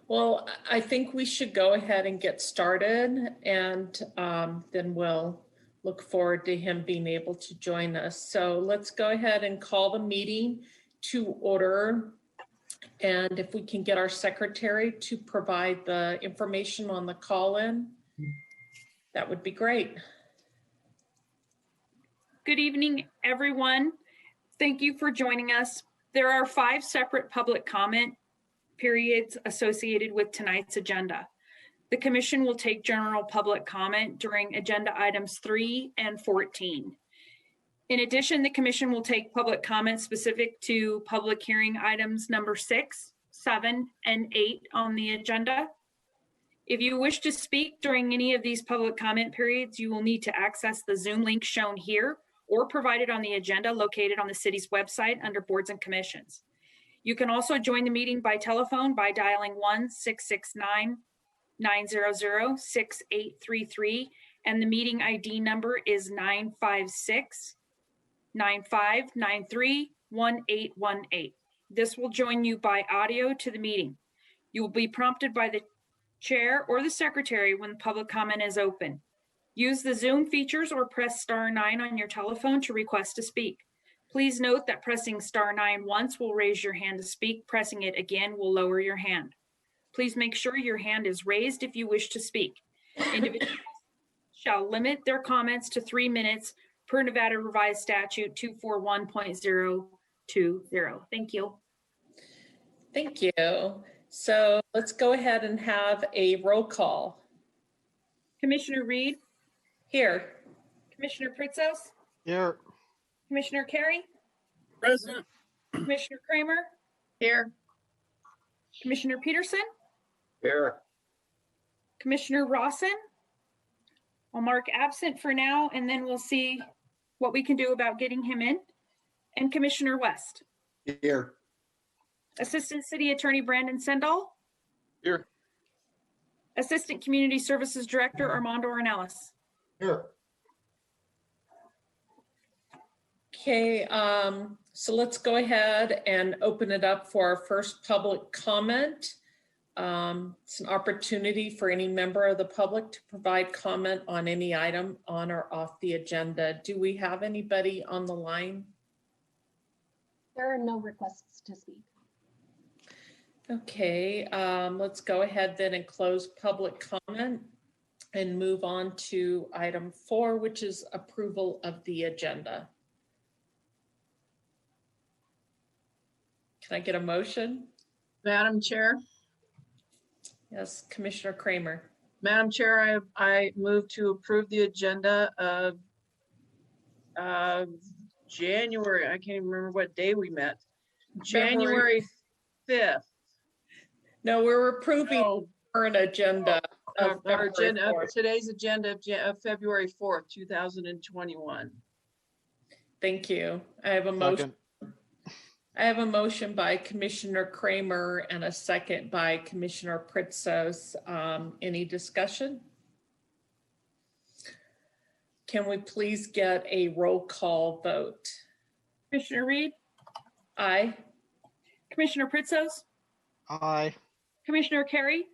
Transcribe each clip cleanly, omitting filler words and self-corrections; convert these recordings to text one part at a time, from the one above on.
Well, I think we should go ahead and get started, and then we'll look forward to him being able to join us. So let's go ahead and call the meeting to order. And if we can get our secretary to provide the information on the call-in, that would be great. Good evening, everyone. Thank you for joining us. There are 5 separate public comment periods associated with tonight's agenda. The commission will take general public comment during agenda items 3 and 14. In addition, the commission will take public comment specific to public hearing items number 6, 7, and 8 on the agenda. If you wish to speak during any of these public comment periods, you will need to access the Zoom link shown here or provided on the agenda located on the city's website under boards and commissions. You can also join the meeting by telephone by dialing 1-669-900-6833, and the meeting ID number is 956-9593-1818. This will join you by audio to the meeting. You will be prompted by the chair or the secretary when public comment is open. Use the Zoom features or press *9 on your telephone to request to speak. Please note that pressing *9 once will raise your hand to speak. Pressing it again will lower your hand. Please make sure your hand is raised if you wish to speak. Individuals shall limit their comments to 3 minutes per Nevada Revised Statute 241.020. Thank you. Thank you. So let's go ahead and have a roll call. Commissioner Reed, Here. Commissioner Pritzos, Here. Commissioner Carey, Present. Commissioner Kramer, Here. Commissioner Peterson, Here. Commissioner Rawson. I'll mark absent for now, and then we'll see what we can do about getting him in. And Commissioner West. Here. Assistant City Attorney Brandon Sendall. Here. Assistant Community Services Director Armando Ornelas. Here. Okay, so let's go ahead and open it up for our first public comment. It's an opportunity for any member of the public to provide comment on any item on or off the agenda. Do we have anybody on the line? There are no requests to speak. Okay, let's go ahead then and close public comment and move on to item 4, which is approval of the agenda. Can I get a motion? Madam Chair, Yes, Commissioner Kramer. Madam Chair, I move to approve the agenda of January, I can't even remember what day we met. January 5th. No, we're approving Oh, current agenda. of our agenda, February 4th. today's agenda of February 4th, 2021. Thank you. I have a motion. I have a motion by Commissioner Kramer and a second by Commissioner Pritzos. Any discussion? Can we please get a roll call vote? Commissioner Reed, Aye. Commissioner Pritzos, Aye. Commissioner Carey,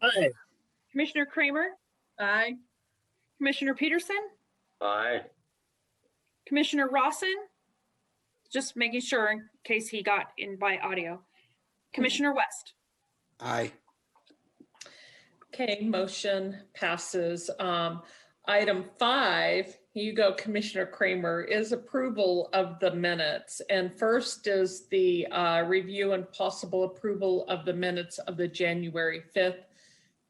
Aye. Commissioner Kramer, Aye. Commissioner Peterson, Aye. Commissioner Rawson, just making sure in case he got in by audio. Commissioner West. Aye. Okay, motion passes. Item 5, here you go, Commissioner Kramer, is approval of the minutes. And first is the review and possible approval of the minutes of the January 5th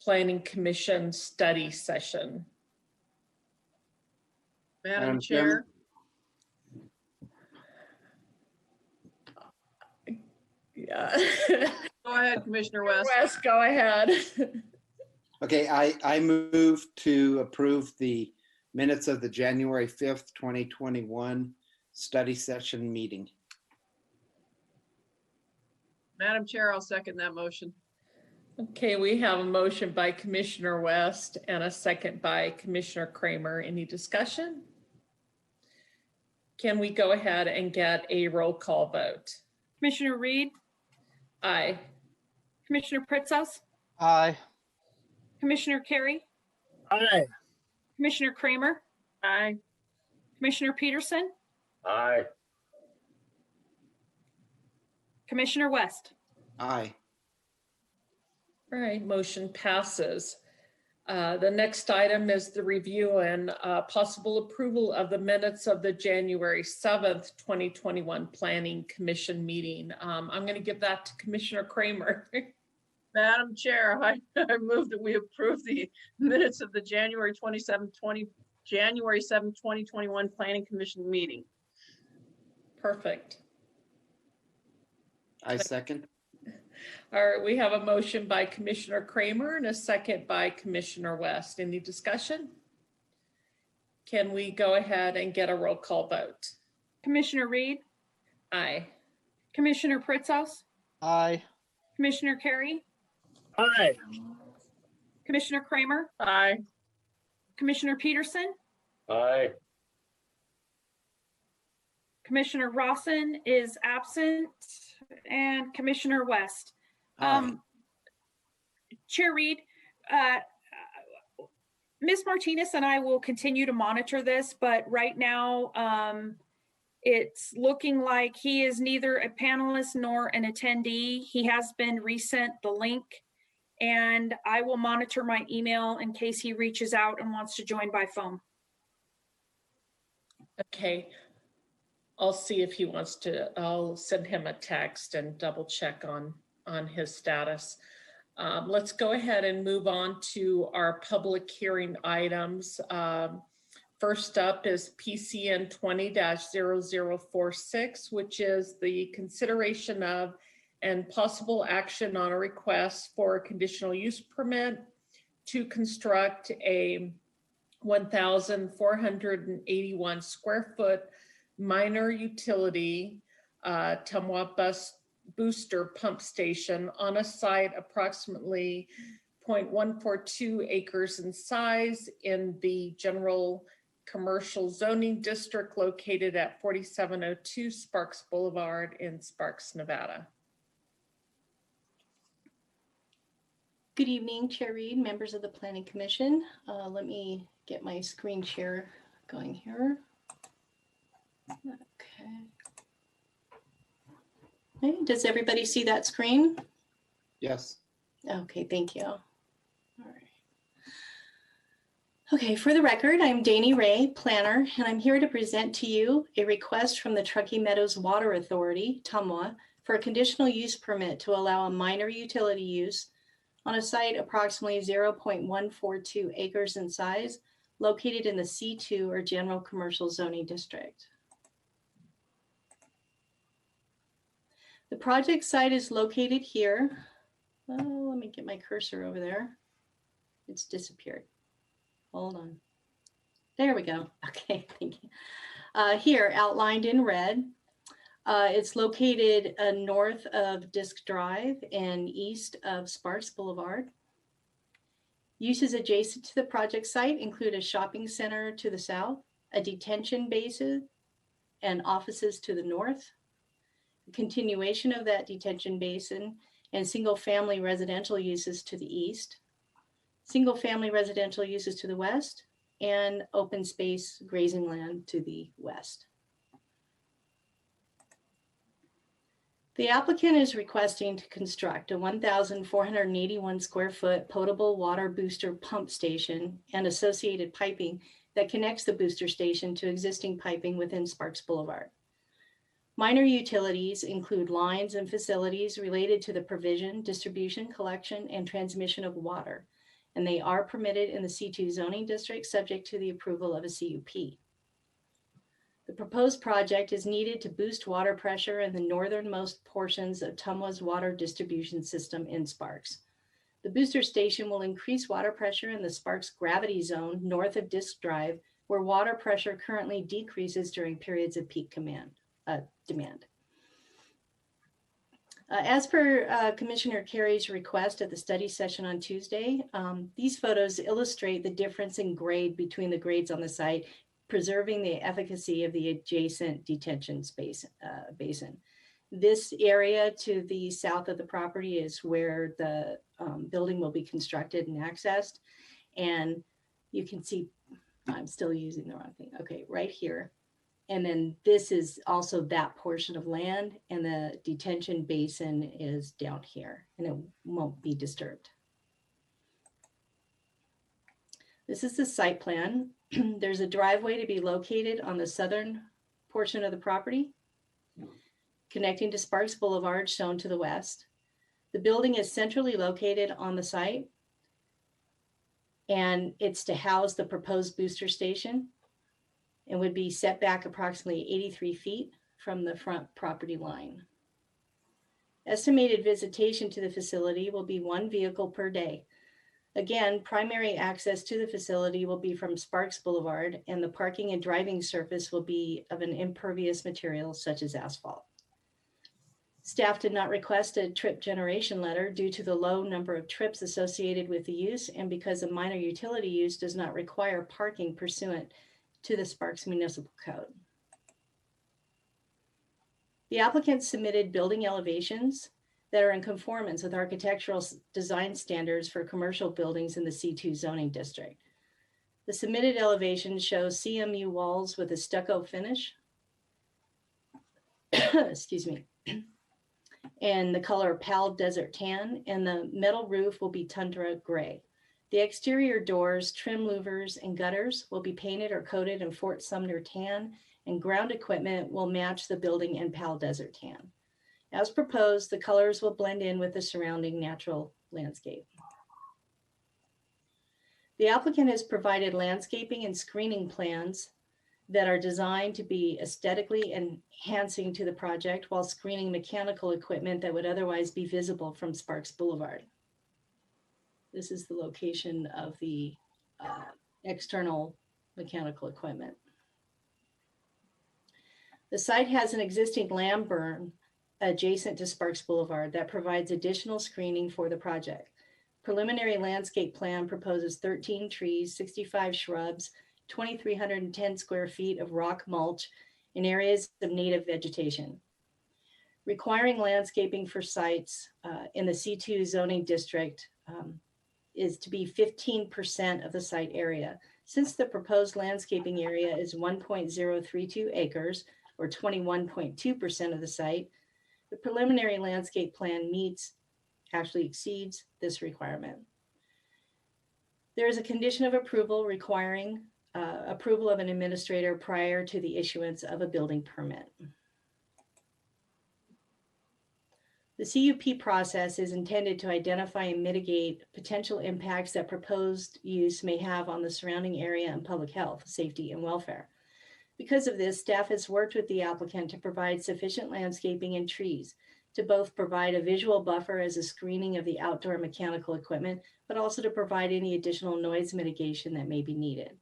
Planning Commission study session. Madam Chair, Yeah. go ahead, Commissioner West. West, go ahead. Okay, I move to approve the minutes of the January 5th, 2021 study session meeting. Madam Chair, I'll second that motion. Okay, we have a motion by Commissioner West and a second by Commissioner Kramer. Any discussion? Can we go ahead and get a roll call vote? Commissioner Reed, Aye. Commissioner Pritzos, Aye. Commissioner Carey, Aye. Commissioner Kramer, Aye. Commissioner Peterson, Aye. Commissioner West. Aye. All right, motion passes. The next item is the review and possible approval of the minutes of the January 7th, 2021 Planning Commission meeting. I'm going to give that to Commissioner Kramer. Madam Chair, I move that we approve the minutes of the January 7th, 2021 Planning Commission meeting. Perfect. I second. All right, we have a motion by Commissioner Kramer and a second by Commissioner West. Any discussion? Can we go ahead and get a roll call vote? Commissioner Reed, Aye. Commissioner Pritzos, Aye. Commissioner Carey, Aye. Commissioner Kramer, Aye. Commissioner Peterson, Aye. Commissioner Rawson is absent, and Commissioner West. Aye. Chair Reed, Ms. Martinez and I will continue to monitor this, but right now it's looking like he is neither a panelist nor an attendee. He has been resent the link, and I will monitor my email in case he reaches out and wants to join by phone. Okay. I'll see if he wants to, I'll send him a text and double check on his status. Let's go ahead and move on to our public hearing items. First up is PCN 20-0046, which is the consideration of and possible action on a request for a conditional use permit to construct a 1,481 square foot minor utility Tamwa bus booster pump station on a site approximately 0.142 acres in size in the general commercial zoning district located at 4702 Sparks Boulevard in Sparks, Nevada. Good evening, Chair Reed, members of the Planning Commission. Let me get my screen share going here. Okay, does everybody see that screen? Yes. Okay, thank you. All right. Okay, for the record, I'm Dani Ray, planner, and I'm here to present to you a request from the Truckee Meadows Water Authority, TUMWA, for a conditional use permit to allow a minor utility use on a site approximately 0.142 acres in size, located in the C2 or General Commercial Zoning District. The project site is located here. Oh, let me get my cursor over there. It's disappeared. Hold on. There we go. Okay, thank you. Here, outlined in red, it's located north of Disk Drive and east of Sparks Boulevard. Uses adjacent to the project site include a shopping center to the south, a detention basin, and offices to the north. A continuation of that detention basin and single-family residential uses to the east, single-family residential uses to the west, and open space grazing land to the west. The applicant is requesting to construct a 1,481 square foot potable water booster pump station and associated piping that connects the booster station to existing piping within Sparks Boulevard. Minor utilities include lines and facilities related to the provision, distribution, collection, and transmission of water, and they are permitted in the C2 zoning district subject to the approval of a CUP. The proposed project is needed to boost water pressure in the northernmost portions of TUMWA's water distribution system in Sparks. The booster station will increase water pressure in the Sparks gravity zone north of Disk Drive, where water pressure currently decreases during periods of peak demand. As per Commissioner Carey's request at the study session on Tuesday, these photos illustrate the difference in grade between the grades on the site, preserving the efficacy of the adjacent detention basin. This area to the south of the property is where the building will be constructed and accessed. And you can see, I'm still using the wrong thing. Okay, right here. And then this is also that portion of land, and the detention basin is down here, and it won't be disturbed. This is the site plan. There's a driveway to be located on the southern portion of the property, connecting to Sparks Boulevard, shown to the west. The building is centrally located on the site, and it's to house the proposed booster station, and would be set back approximately 83 feet from the front property line. Estimated visitation to the facility will be 1 vehicle per day. Again, primary access to the facility will be from Sparks Boulevard, and the parking and driving surface will be of an impervious material such as asphalt. Staff did not request a trip generation letter due to the low number of trips associated with the use, and because a minor utility use does not require parking pursuant to the Sparks Municipal Code. The applicant submitted building elevations that are in conformance with architectural design standards for commercial buildings in the C2 zoning district. The submitted elevation shows CMU walls with a stucco finish, excuse me, and the color Pal Desert Tan, and the metal roof will be Tundra Gray. The exterior doors, trim louvers, and gutters will be painted or coated in Fort Sumner Tan, and ground equipment will match the building in Pal Desert Tan. As proposed, the colors will blend in with the surrounding natural landscape. The applicant has provided landscaping and screening plans that are designed to be aesthetically enhancing to the project while screening mechanical equipment that would otherwise be visible from Sparks Boulevard. This is the location of the external mechanical equipment. The site has an existing lamb burn adjacent to Sparks Boulevard that provides additional screening for the project. Preliminary landscape plan proposes 13 trees, 65 shrubs, 2,310 square feet of rock mulch in areas of native vegetation. Requiring landscaping for sites in the C2 zoning district is to be 15% of the site area. Since the proposed landscaping area is 1.032 acres, or 21.2% of the site, the preliminary landscape plan actually exceeds this requirement. There is a condition of approval requiring approval of an administrator prior to the issuance of a building permit. The CUP process is intended to identify and mitigate potential impacts that proposed use may have on the surrounding area and public health, safety, and welfare. Because of this, staff has worked with the applicant to provide sufficient landscaping and trees to both provide a visual buffer as a screening of the outdoor mechanical equipment, but also to provide any additional noise mitigation that may be needed.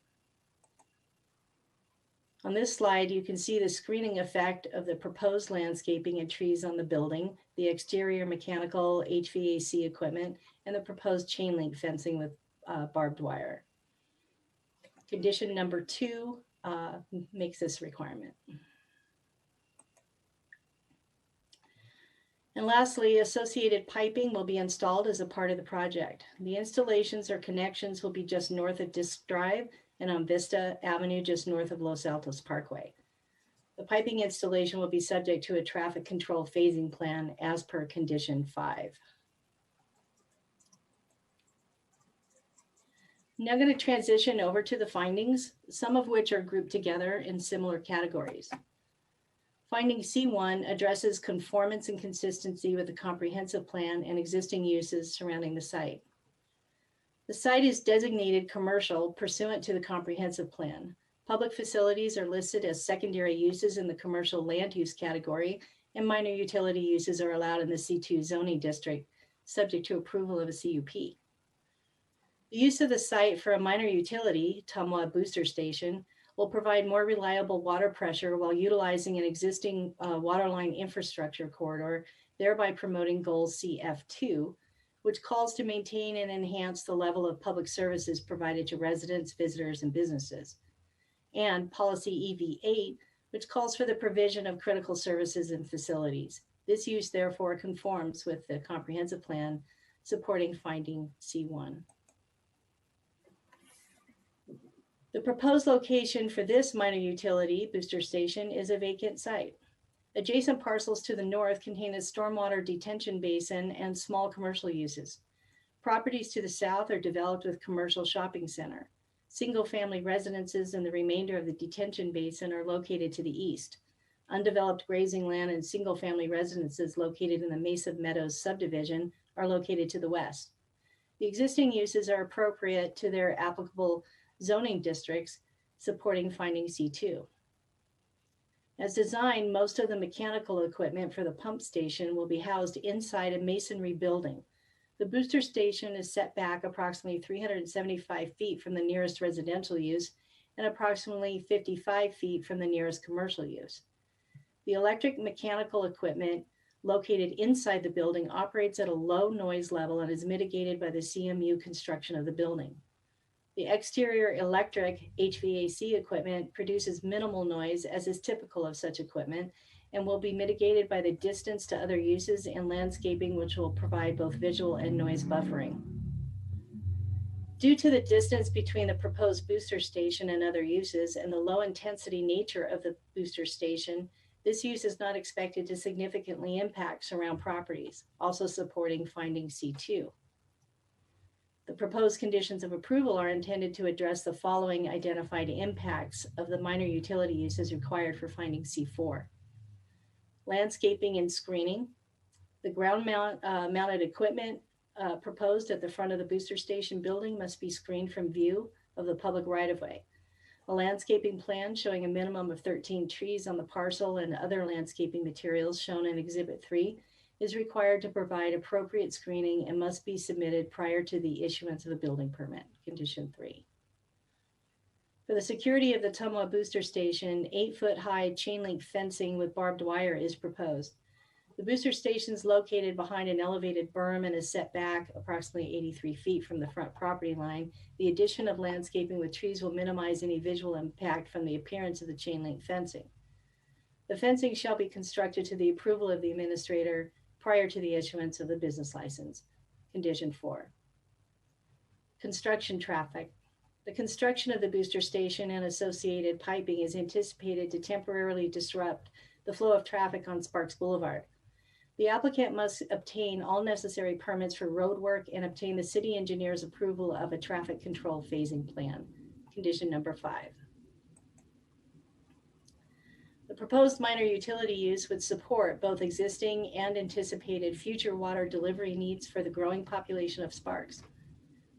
On this slide, you can see the screening effect of the proposed landscaping and trees on the building, the exterior mechanical HVAC equipment, and the proposed chain link fencing with barbed wire. Condition number 2 makes this requirement. And lastly, associated piping will be installed as a part of the project. The installations or connections will be just north of Disc Drive and on Vista Avenue, just north of Los Altos Parkway. The piping installation will be subject to a traffic control phasing plan as per condition 5. Now I'm going to transition over to the findings, some of which are grouped together in similar categories. Finding C1 addresses conformance and consistency with the comprehensive plan and existing uses surrounding the site. The site is designated commercial pursuant to the comprehensive plan. Public facilities are listed as secondary uses in the commercial land use category, and minor utility uses are allowed in the C2 zoning district, subject to approval of a CUP. The use of the site for a minor utility, Tumwa Booster Station, will provide more reliable water pressure while utilizing an existing waterline infrastructure corridor, thereby promoting goal CF2, which calls to maintain and enhance the level of public services provided to residents, visitors, and businesses. And policy EV8, which calls for the provision of critical services and facilities. This use therefore conforms with the comprehensive plan supporting finding C1. The proposed location for this minor utility booster station is a vacant site. Adjacent parcels to the north contain a stormwater detention basin and small commercial uses. Properties to the south are developed with commercial shopping center. Single-family residences in the remainder of the detention basin are located to the east. Undeveloped grazing land and single-family residences located in the Mesa Meadows subdivision are located to the west. The existing uses are appropriate to their applicable zoning districts, supporting finding C2. As designed, most of the mechanical equipment for the pump station will be housed inside a masonry building. The booster station is set back approximately 375 feet from the nearest residential use and approximately 55 feet from the nearest commercial use. The electric mechanical equipment located inside the building operates at a low noise level and is mitigated by the CMU construction of the building. The exterior electric HVAC equipment produces minimal noise, as is typical of such equipment, and will be mitigated by the distance to other uses and landscaping, which will provide both visual and noise buffering. Due to the distance between the proposed booster station and other uses and the low intensity nature of the booster station, this use is not expected to significantly impact surrounding properties, also supporting finding C2. The proposed conditions of approval are intended to address the following identified impacts of the minor utility uses required for finding C4. Landscaping and screening. The ground mounted equipment proposed at the front of the booster station building must be screened from view of the public right-of-way. A landscaping plan showing a minimum of 13 trees on the parcel and other landscaping materials shown in Exhibit 3 is required to provide appropriate screening and must be submitted prior to the issuance of a building permit, Condition 3. For the security of the Tumwa booster station, 8-foot high chain link fencing with barbed wire is proposed. The booster station is located behind an elevated berm and is set back approximately 83 feet from the front property line. The addition of landscaping with trees will minimize any visual impact from the appearance of the chain link fencing. The fencing shall be constructed to the approval of the administrator prior to the issuance of the business license. Condition 4. Construction traffic. The construction of the booster station and associated piping is anticipated to temporarily disrupt the flow of traffic on Sparks Boulevard. The applicant must obtain all necessary permits for road work and obtain the city engineer's approval of a traffic control phasing plan. Condition number 5. The proposed minor utility use would support both existing and anticipated future water delivery needs for the growing population of Sparks.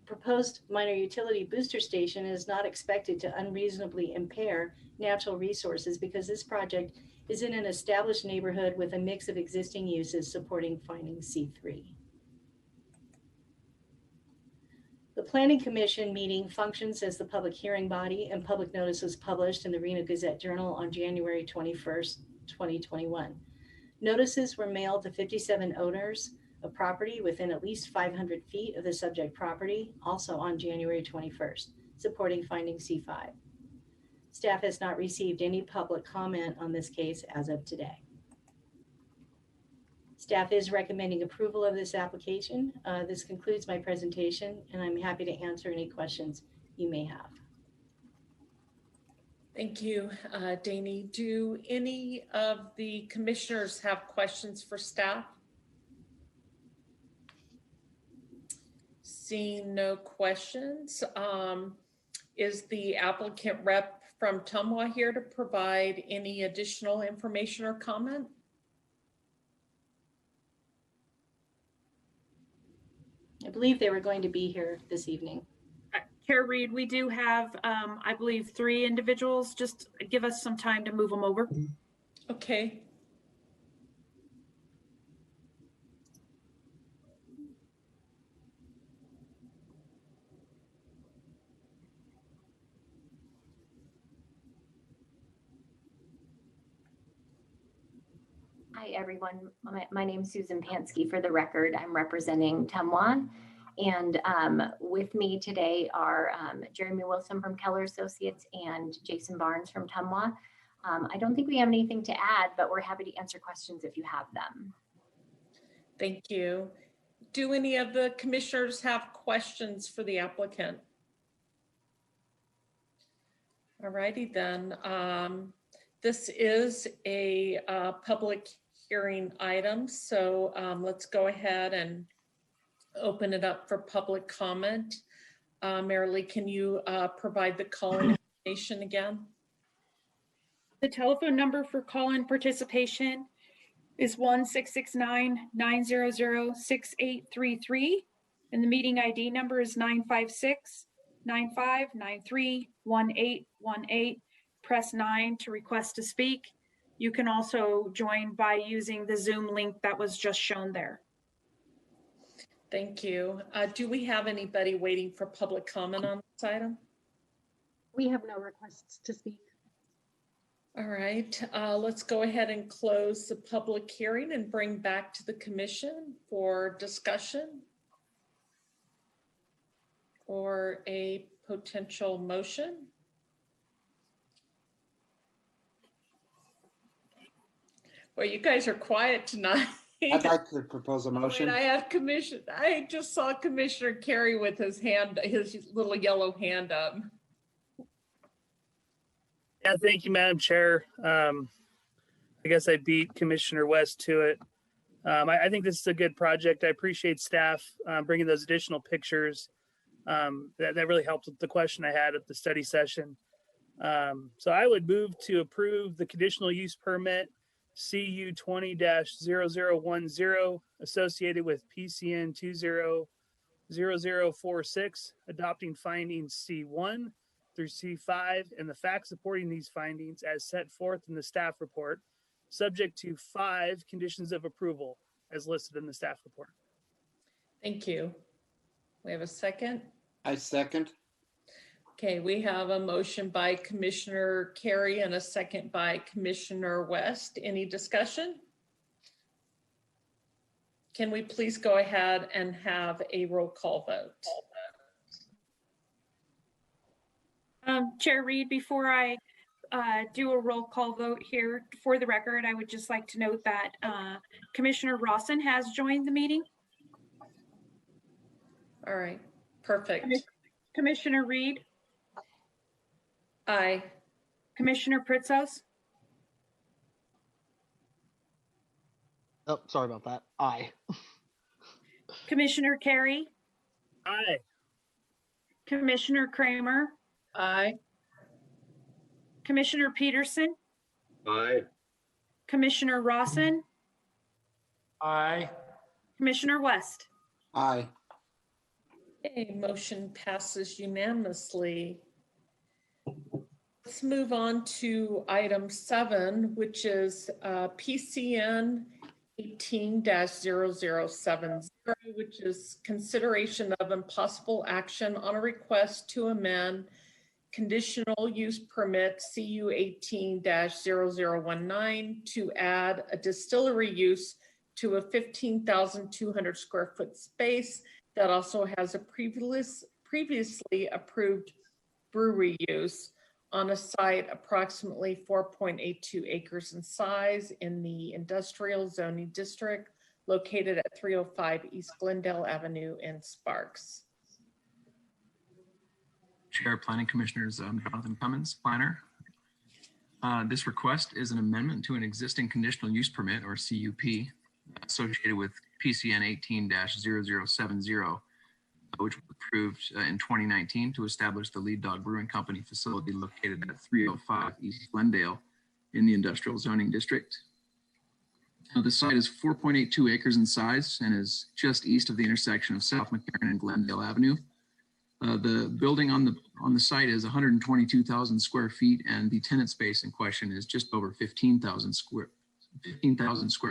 The proposed minor utility booster station is not expected to unreasonably impair natural resources because this project is in an established neighborhood with a mix of existing uses supporting finding C3. The Planning Commission meeting functions as the public hearing body, and public notice was published in the Reno Gazette Journal on January 21st, 2021. Notices were mailed to 57 owners of property within at least 500 feet of the subject property, also on January 21st, supporting finding C5. Staff has not received any public comment on this case as of today. Staff is recommending approval of this application. This concludes my presentation, and I'm happy to answer any questions you may have. Thank you, Dani. Do any of the commissioners have questions for staff? Seeing no questions, is the applicant rep from Tumwa here to provide any additional information or comment? I believe they were going to be here this evening. Chair Reed, we do have, I believe, 3 individuals. Just give us some time to move them over. Okay. Hi, everyone. My name is Susan Pansky. For the record, I'm representing Tumwa. And with me today are Jeremy Wilson from Keller Associates and Jason Barnes from Tumwa. I don't think we have anything to add, but we're happy to answer questions if you have them. Thank you. Do any of the commissioners have questions for the applicant? All righty then. This is a public hearing item, so let's go ahead and open it up for public comment. Marilee, can you provide the call-in information again? The telephone number for call-in participation is 1-669-900-6833. And the meeting ID number is 956-9593-1818. Press 9 to request to speak. You can also join by using the Zoom link that was just shown there. Thank you. Do we have anybody waiting for public comment on this item? We have no requests to speak. All right, let's go ahead and close the public hearing and bring back to the commission for discussion or a potential motion. Well, you guys are quiet tonight. I'd like to propose a Wait, motion. I just saw Commissioner Carey with his little yellow hand up. Yeah, thank you, Madam Chair. I guess I beat Commissioner West to it. I think this is a good project. I appreciate staff bringing those additional pictures. That really helped with the question I had at the study session. So I would move to approve the conditional use permit CU 20-0010 associated with PCN 200046, adopting findings C1 through C5 and the facts supporting these findings as set forth in the staff report, subject to 5 conditions of approval as listed in the staff report. Thank you. We have a second. I second. Okay, we have a motion by Commissioner Carey and a second by Commissioner West. Any discussion? Can we please go ahead and have a roll call vote? Chair Reed, before I do a roll call vote here, for the record, I would just like to note that Commissioner Rawson has joined the meeting. All right, perfect. Commissioner Reed, Aye. Commissioner Pritzos, Oh, sorry about that. Aye. Commissioner Carey, Aye. Commissioner Kramer, Aye. Commissioner Peterson, Aye. Commissioner Rawson, Aye. Commissioner West. Aye. Okay, motion passes unanimously. Let's move on to item 7, which is PCN 18-0070, which is consideration of impossible action on a request to amend conditional use permit CU 18-0019 to add a distillery use to a 15,200 square foot space that also has a previously approved brewery use on a site approximately 4.82 acres in size in the industrial zoning district located at 305 East Glendale Avenue in Sparks. Chair, Planning Commissioners, Jonathan Cummins, planner. This request is an amendment to an existing conditional use permit, or CUP, associated with PCN 18-0070, which was approved in 2019 to establish the Lead Dog Brewing Company facility located at 305 East Glendale in the industrial zoning district. Now, the site is 4.82 acres in size and is just east of the intersection of South McCarran and Glendale Avenue. The building on the site is 122,000 square feet, and the tenant space in question is just over 15,000 square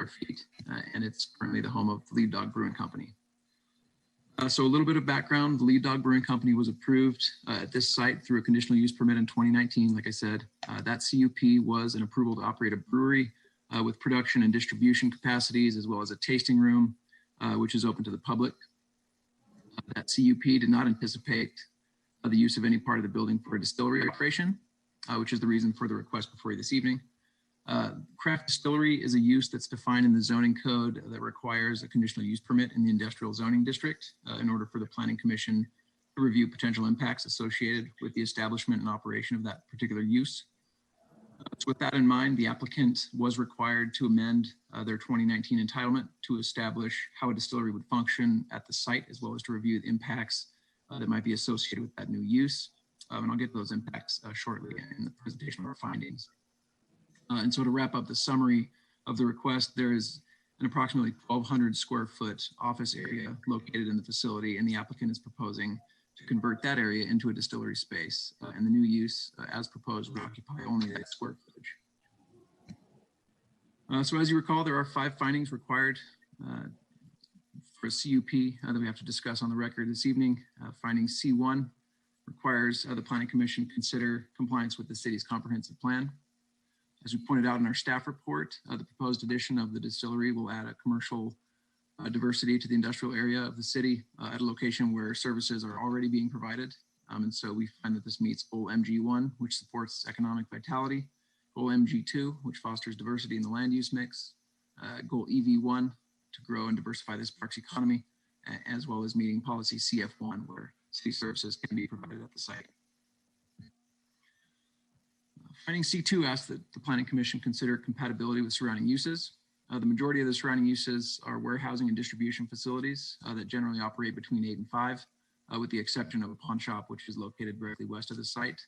feet, and it's currently the home of the Lead Dog Brewing Company. So a little bit of background: the Lead Dog Brewing Company was approved at this site through a conditional use permit in 2019. Like I said, that CUP was an approval to operate a brewery with production and distribution capacities, as well as a tasting room, which is open to the public. That CUP did not anticipate the use of any part of the building for a distillery operation, which is the reason for the request before you this evening. Craft distillery is a use that's defined in the zoning code that requires a conditional use permit in the industrial zoning district in order for the Planning Commission to review potential impacts associated with the establishment and operation of that particular use. So with that in mind, the applicant was required to amend their 2019 entitlement to establish how a distillery would function at the site, as well as to review the impacts that might be associated with that new use. And I'll get those impacts shortly in the presentation of our findings. And so to wrap up the summary of the request, there is an approximately 1,200 square foot office area located in the facility, and the applicant is proposing to convert that area into a distillery space. And the new use, as proposed, would occupy only that square footage. So as you recall, there are 5 findings required for a CUP that we have to discuss on the record this evening. Finding C1 requires the Planning Commission consider compliance with the city's comprehensive plan. As we pointed out in our staff report, the proposed addition of the distillery will add a commercial diversity to the industrial area of the city at a location where services are already being provided. And so we find that this meets goal MG1, which supports economic vitality, goal MG2, which fosters diversity in the land use mix, goal EV1, to grow and diversify this park's economy, as well as meeting policy CF1, where city services can be provided at the site. Finding C2 asks that the Planning Commission consider compatibility with surrounding uses. The majority of the surrounding uses are warehousing and distribution facilities that generally operate between 8 and 5, with the exception of a pawn shop, which is located directly west of the site.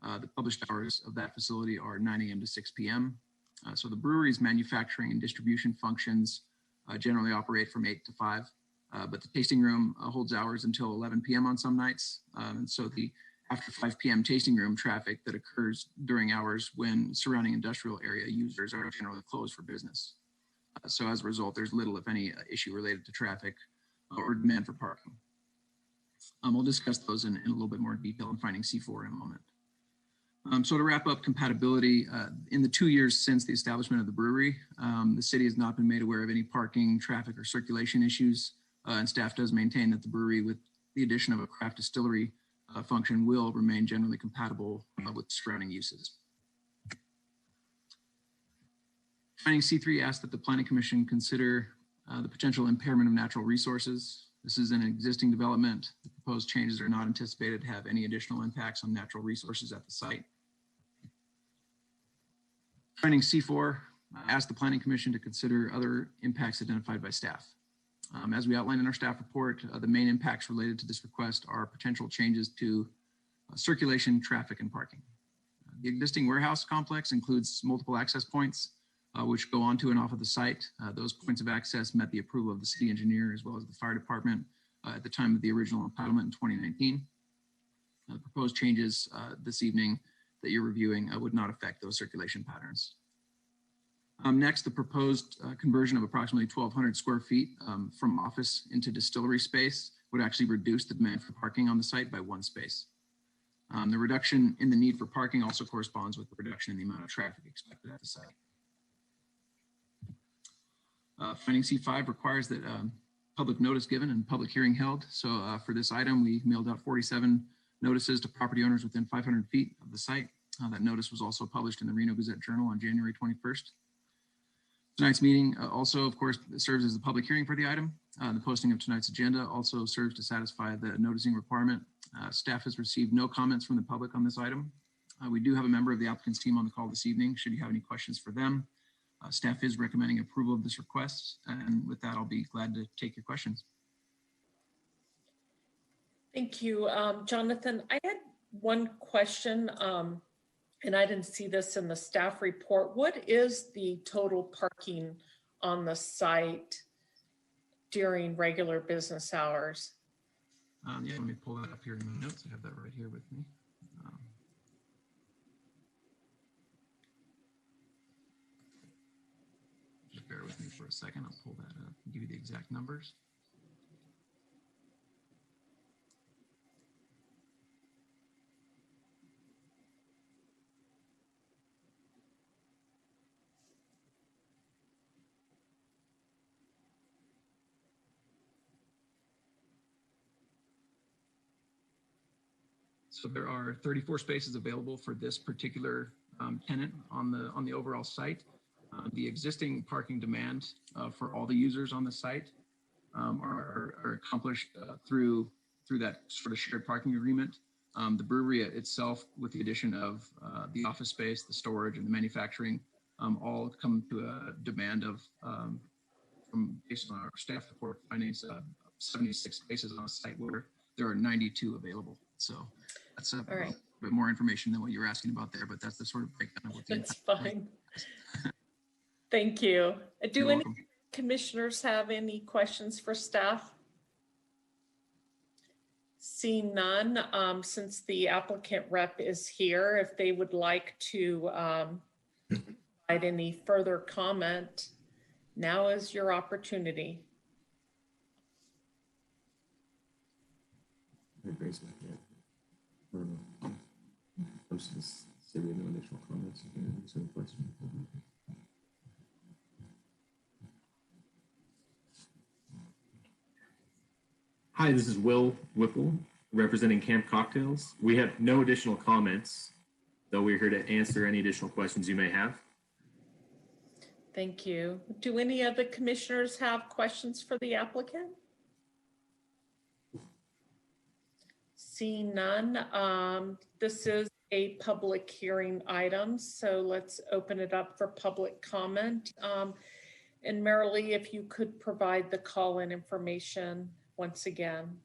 The published hours of that facility are 9 a.m. to 6 p.m. So the brewery's manufacturing and distribution functions generally operate from 8 to 5, but the tasting room holds hours until 11 p.m. on some nights. And so the after 5 p.m. tasting room traffic that occurs during hours when surrounding industrial area users are generally closed for business. So as a result, there's little, if any, issue related to traffic or demand for parking. We'll discuss those in a little bit more detail in finding C4 in a moment. So to wrap up compatibility, in the 2 years since the establishment of the brewery, the city has not been made aware of any parking, traffic, or circulation issues, and staff does maintain that the brewery, with the addition of a craft distillery function, will remain generally compatible with surrounding uses. Finding C3 asks that the Planning Commission consider the potential impairment of natural resources. This is an existing development. The proposed changes are not anticipated to have any additional impacts on natural resources at the site. Finding C4 asks the Planning Commission to consider other impacts identified by staff. As we outlined in our staff report, the main impacts related to this request are potential changes to circulation, traffic, and parking. The existing warehouse complex includes multiple access points which go onto and off of the site. Those points of access met the approval of the city engineer as well as the fire department at the time of the original entitlement in 2019. The proposed changes this evening that you're reviewing would not affect those circulation patterns. Next, the proposed conversion of approximately 1,200 square feet from office into distillery space would actually reduce the demand for parking on the site by 1 space. The reduction in the need for parking also corresponds with the reduction in the amount of traffic expected at the site. Finding C5 requires that public notice given and public hearing held. So for this item, we mailed out 47 notices to property owners within 500 feet of the site. That notice was also published in the Reno Gazette Journal on January 21st. Tonight's meeting also, of course, serves as a public hearing for the item. The posting of tonight's agenda also serves to satisfy the noticing requirement. Staff has received no comments from the public on this item. We do have a member of the applicant's team on the call this evening. Should you have any questions for them, staff is recommending approval of this request. And with that, I'll be glad to take your questions. Thank you, Jonathan. I had one question, and I didn't see this in the staff report. What is the total parking on the site during regular business hours? Yeah, let me pull that up here in my notes. I have that right here with me. Just bear with me for a second. I'll pull that up and give you the exact numbers. So there are 34 spaces available for this particular tenant on the overall site. The existing parking demand for all the users on the site are accomplished through that sort of shared parking agreement. The brewery itself, with the addition of the office space, the storage, and the manufacturing, all come to a demand of, based on our staff report findings, 76 spaces on a site where there are 92 available. So that's a right. bit more information than what you were asking about there, but that's the sort of breakdown of what the That's impact was. fine. Thank you. Do You're any welcome. commissioners have any questions for staff? Seeing none, since the applicant rep is here, if they would like to provide any further comment, now is your opportunity. Say we have no additional comments. You can answer the question. Hi, this is Will Whipple, representing Camp Cocktails. We have no additional comments, though we're here to answer any additional questions you may have. Thank you. Do any of the commissioners have questions for the applicant? Seeing none, this is a public hearing item, so let's open it up for public comment. And Marilee, if you could provide the call-in information once again.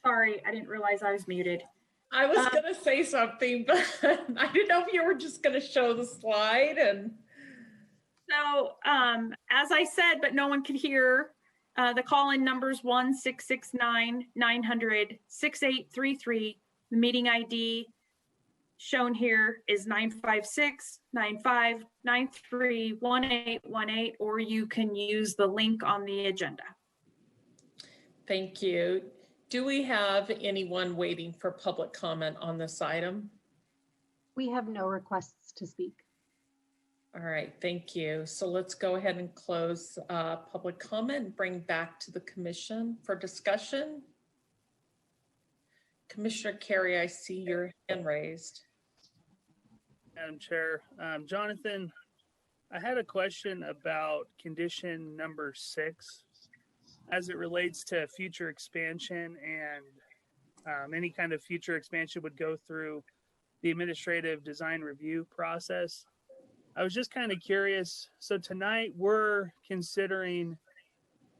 Sorry, I didn't realize I was muted. I was gonna say something, but I didn't know if you were just gonna show the slide and. So as I said, but no one could hear, the call-in number's 1-669-900-6833. The meeting ID shown here is 956-9593-1818, or you can use the link on the agenda. Thank you. Do we have anyone waiting for public comment on this item? We have no requests to speak. All right, thank you. So let's go ahead and close public comment and bring back to the commission for discussion. Commissioner Carey, I see your hand raised. Madam Chair, Jonathan, I had a question about condition number 6 as it relates to future expansion, and any kind of future expansion would go through the administrative design review process. I was just kind of curious. So tonight we're considering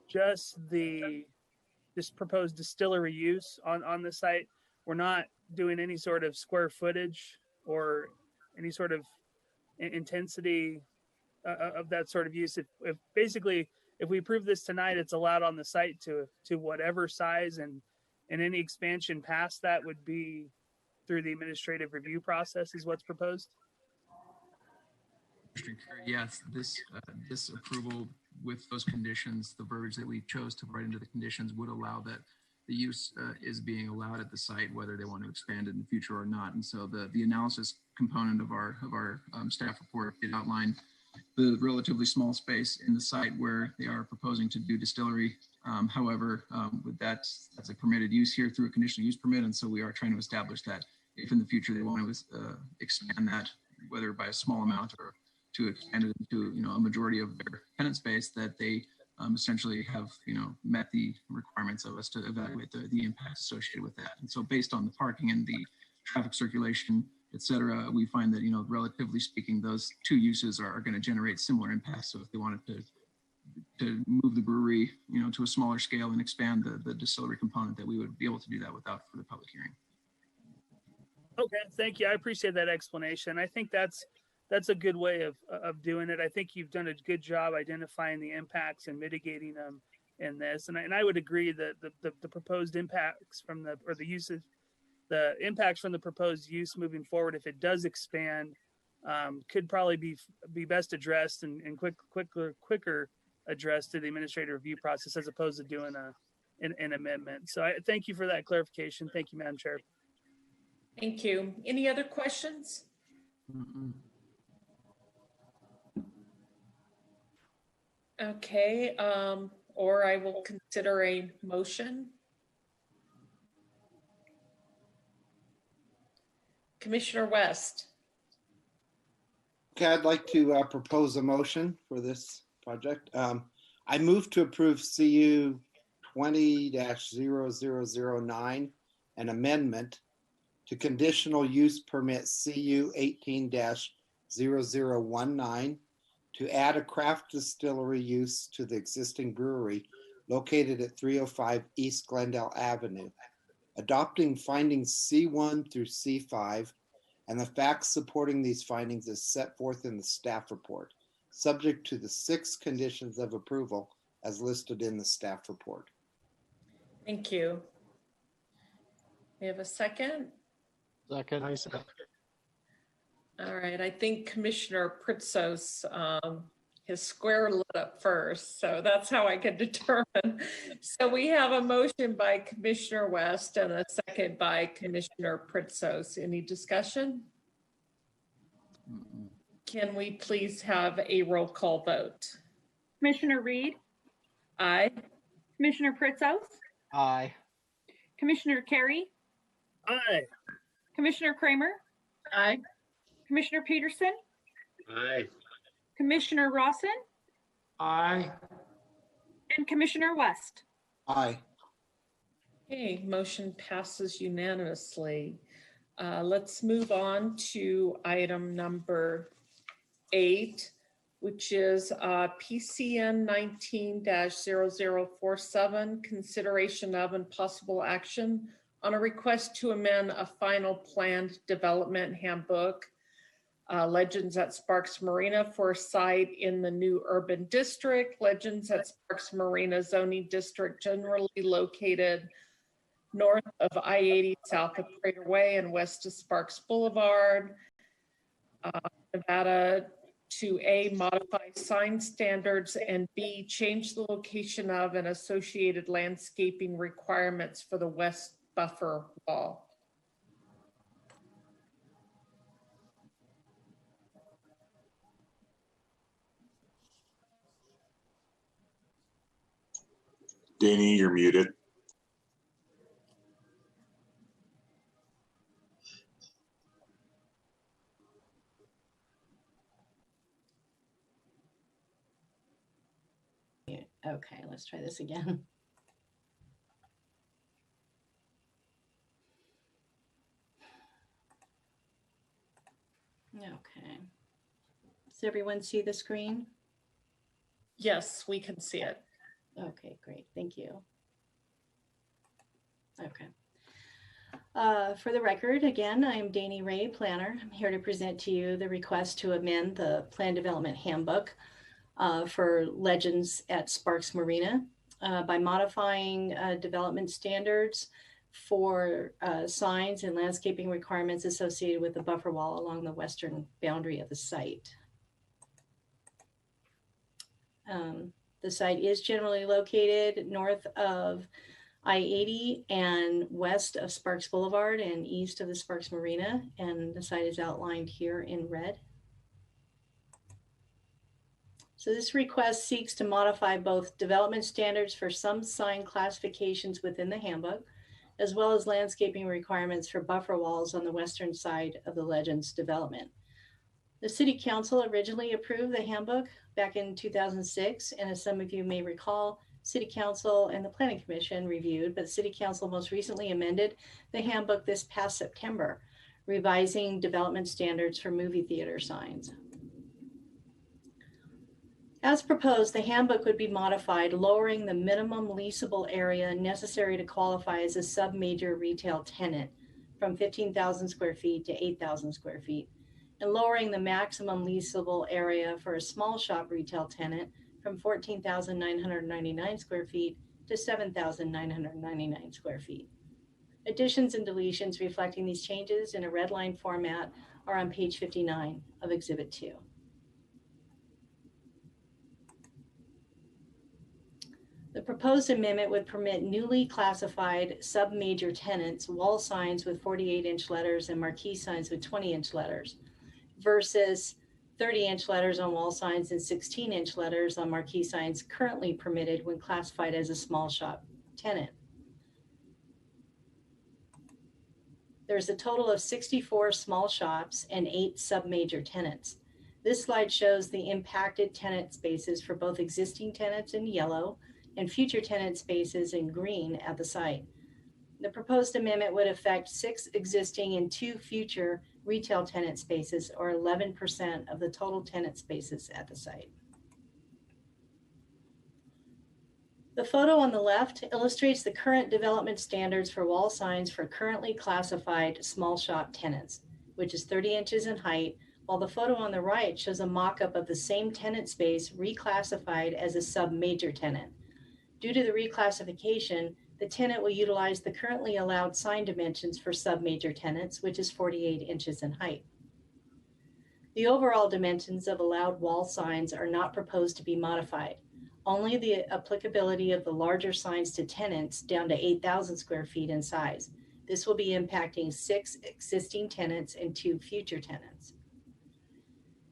just this proposed distillery use on the site. We're not doing any sort of square footage or any sort of intensity of that sort of use. If basically, if we approve this tonight, it's allowed on the site to whatever size, and any expansion past that would be through the administrative review process is what's proposed. Yes, this approval with those conditions, the verbiage that we chose to write into the conditions would allow that the use is being allowed at the site, whether they want to expand it in the future or not. And so the analysis component of our staff report did outline the relatively small space in the site where they are proposing to do distillery. However, with that's a permitted use here through a conditional use permit, and so we are trying to establish that if in the future they want to expand that, whether by a small amount or to expand it into a majority of their tenant space, that they essentially have met the requirements of us to evaluate the impacts associated with that. And so based on the parking and the traffic circulation, et cetera, we find that relatively speaking, those two uses are going to generate similar impacts. So if they wanted to move the brewery to a smaller scale and expand the distillery component, that we would be able to do that without further public hearing. Okay, thank you. I appreciate that explanation. I think that's a good way of doing it. I think you've done a good job identifying the impacts and mitigating them in this. And I would agree that the proposed impacts from the impacts from the proposed use moving forward, if it does expand, could probably be best addressed and quicker addressed through the administrative review process as opposed to doing an amendment. So I thank you for that clarification. Thank you, Madam Chair. Thank you. Any other questions? Okay, or I will consider a motion. Commissioner West. Okay, I'd like to propose a motion for this project. I move to approve CU 20-0009, an amendment to conditional use permit CU 18-0019 to add a craft distillery use to the existing brewery located at 305 East Glendale Avenue, adopting findings C1 through C5 and the facts supporting these findings is set forth in the staff report, subject to the 6 conditions of approval as listed in the staff report. Thank you. We have a second? Second. All right, I think Commissioner Pritzos, his square lit up first, so that's how I can determine. So we have a motion by Commissioner West and a second by Commissioner Pritzos. Any discussion? Can we please have a roll call vote? Commissioner Reed, Aye. Commissioner Pritzos, Aye. Commissioner Carey, Aye. Commissioner Kramer, Aye. Commissioner Peterson, Aye. Commissioner Rawson, Aye. and Commissioner West. Aye. Okay, motion passes unanimously. Let's move on to item number 8, which is PCN 19-0047, consideration of and possible action on a request to amend a final planned development handbook, Legends at Sparks Marina for a site in the new urban district, Legends at Sparks Marina zoning district generally located north of I-80, south of Prater Way and west of Sparks Boulevard, Nevada, to A, modify sign standards, and B, change the location of and associated landscaping requirements for the west buffer wall. Danny, you're muted. Okay, let's try this again. Okay. Does everyone see the screen? Yes, we can see it. Okay, great. Thank you. Okay. For the record, again, I'm Danny Ray, planner. I'm here to present to you the request to amend the Plan Development Handbook for Legends at Sparks Marina by modifying development standards for signs and landscaping requirements associated with the buffer wall along the western boundary of the site. The site is generally located north of I-80 and west of Sparks Boulevard and east of the Sparks Marina, and the site is outlined here in red. So this request seeks to modify both development standards for some sign classifications within the handbook, as well as landscaping requirements for buffer walls on the western side of the Legends development. The City Council originally approved the handbook back in 2006, and as some of you may recall, City Council and the Planning Commission reviewed, but City Council most recently amended the handbook this past September, revising development standards for movie theater signs. As proposed, the handbook would be modified, lowering the minimum leasable area necessary to qualify as a sub-major retail tenant from 15,000 square feet to 8,000 square feet, and lowering the maximum leasable area for a small shop retail tenant from 14,999 square feet to 7,999 square feet. Additions and deletions reflecting these changes in a red line format are on page 59 of Exhibit 2. The proposed amendment would permit newly classified sub-major tenants, wall signs with 48-inch letters and marquee signs with 20-inch letters versus 30-inch letters on wall signs and 16-inch letters on marquee signs currently permitted when classified as a small shop tenant. There's a total of 64 small shops and 8 sub-major tenants. This slide shows the impacted tenant spaces for both existing tenants in yellow and future tenant spaces in green at the site. The proposed amendment would affect 6 existing and 2 future retail tenant spaces, or 11% of the total tenant spaces at the site. The photo on the left illustrates the current development standards for wall signs for currently classified small shop tenants, which is 30 inches in height, while the photo on the right shows a mock-up of the same tenant space reclassified as a sub-major tenant. Due to the reclassification, the tenant will utilize the currently allowed sign dimensions for sub-major tenants, which is 48 inches in height. The overall dimensions of allowed wall signs are not proposed to be modified. Only the applicability of the larger signs to tenants down to 8,000 square feet in size. This will be impacting 6 existing tenants and 2 future tenants.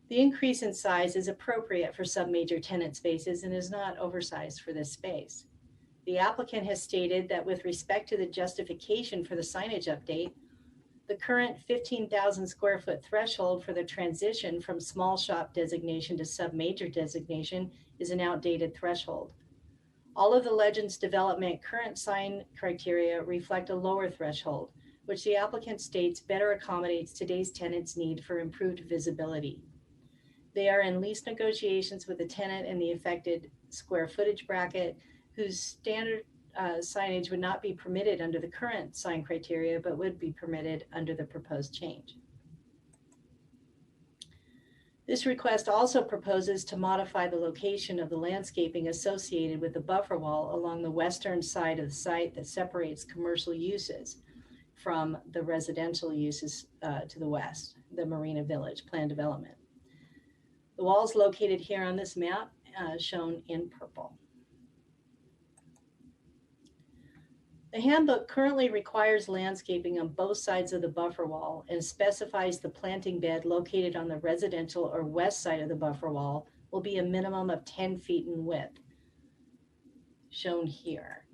The increase in size is appropriate for sub-major tenant spaces and is not oversized for this space. The applicant has stated that with respect to the justification for the signage update, the current 15,000 square foot threshold for the transition from small shop designation to sub-major designation is an outdated threshold. All of the Legends Development current sign criteria reflect a lower threshold, which the applicant states better accommodates today's tenants' need for improved visibility. They are in lease negotiations with the tenant in the affected square footage bracket, whose standard signage would not be permitted under the current sign criteria, but would be permitted under the proposed change. This request also proposes to modify the location of the landscaping associated with the buffer wall along the western side of the site that separates commercial uses from the residential uses to the west, the Marina Village planned development. The wall is located here on this map, shown in purple. The handbook currently requires landscaping on both sides of the buffer wall and specifies the planting bed located on the residential or west side of the buffer wall will be a minimum of 10 feet in width. Shown here,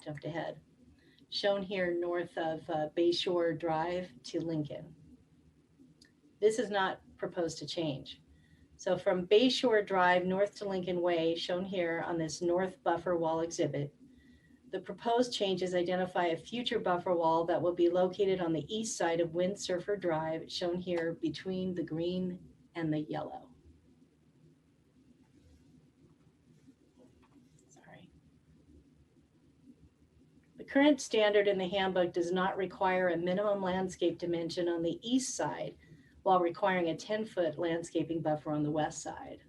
jumped ahead. Shown here north of Bayshore Drive to Lincoln. This is not proposed to change. So from Bayshore Drive north to Lincoln Way, shown here on this north buffer wall exhibit, the proposed changes identify a future buffer wall that will be located on the east side of Windsurfer Drive, shown here between the green and the yellow. Sorry. The current standard in the handbook does not require a minimum landscape dimension on the east side, while requiring a 10-foot landscaping buffer on the west side.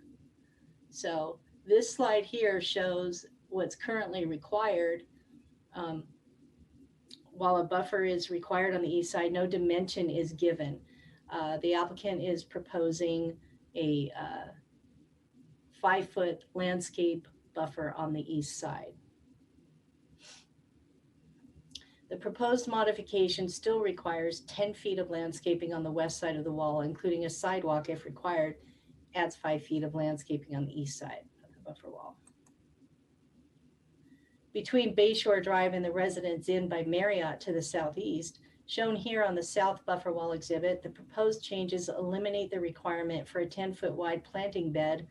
So this slide here shows what's currently required. While a buffer is required on the east side, no dimension is given. The applicant is proposing a 5-foot landscape buffer on the east side. The proposed modification still requires 10 feet of landscaping on the west side of the wall, including a sidewalk if required, adds 5 feet of landscaping on the east side of the buffer wall. Between Bayshore Drive and the Residence Inn by Marriott to the southeast, shown here on the south buffer wall exhibit, the proposed changes eliminate the requirement for a 10-foot wide planting bed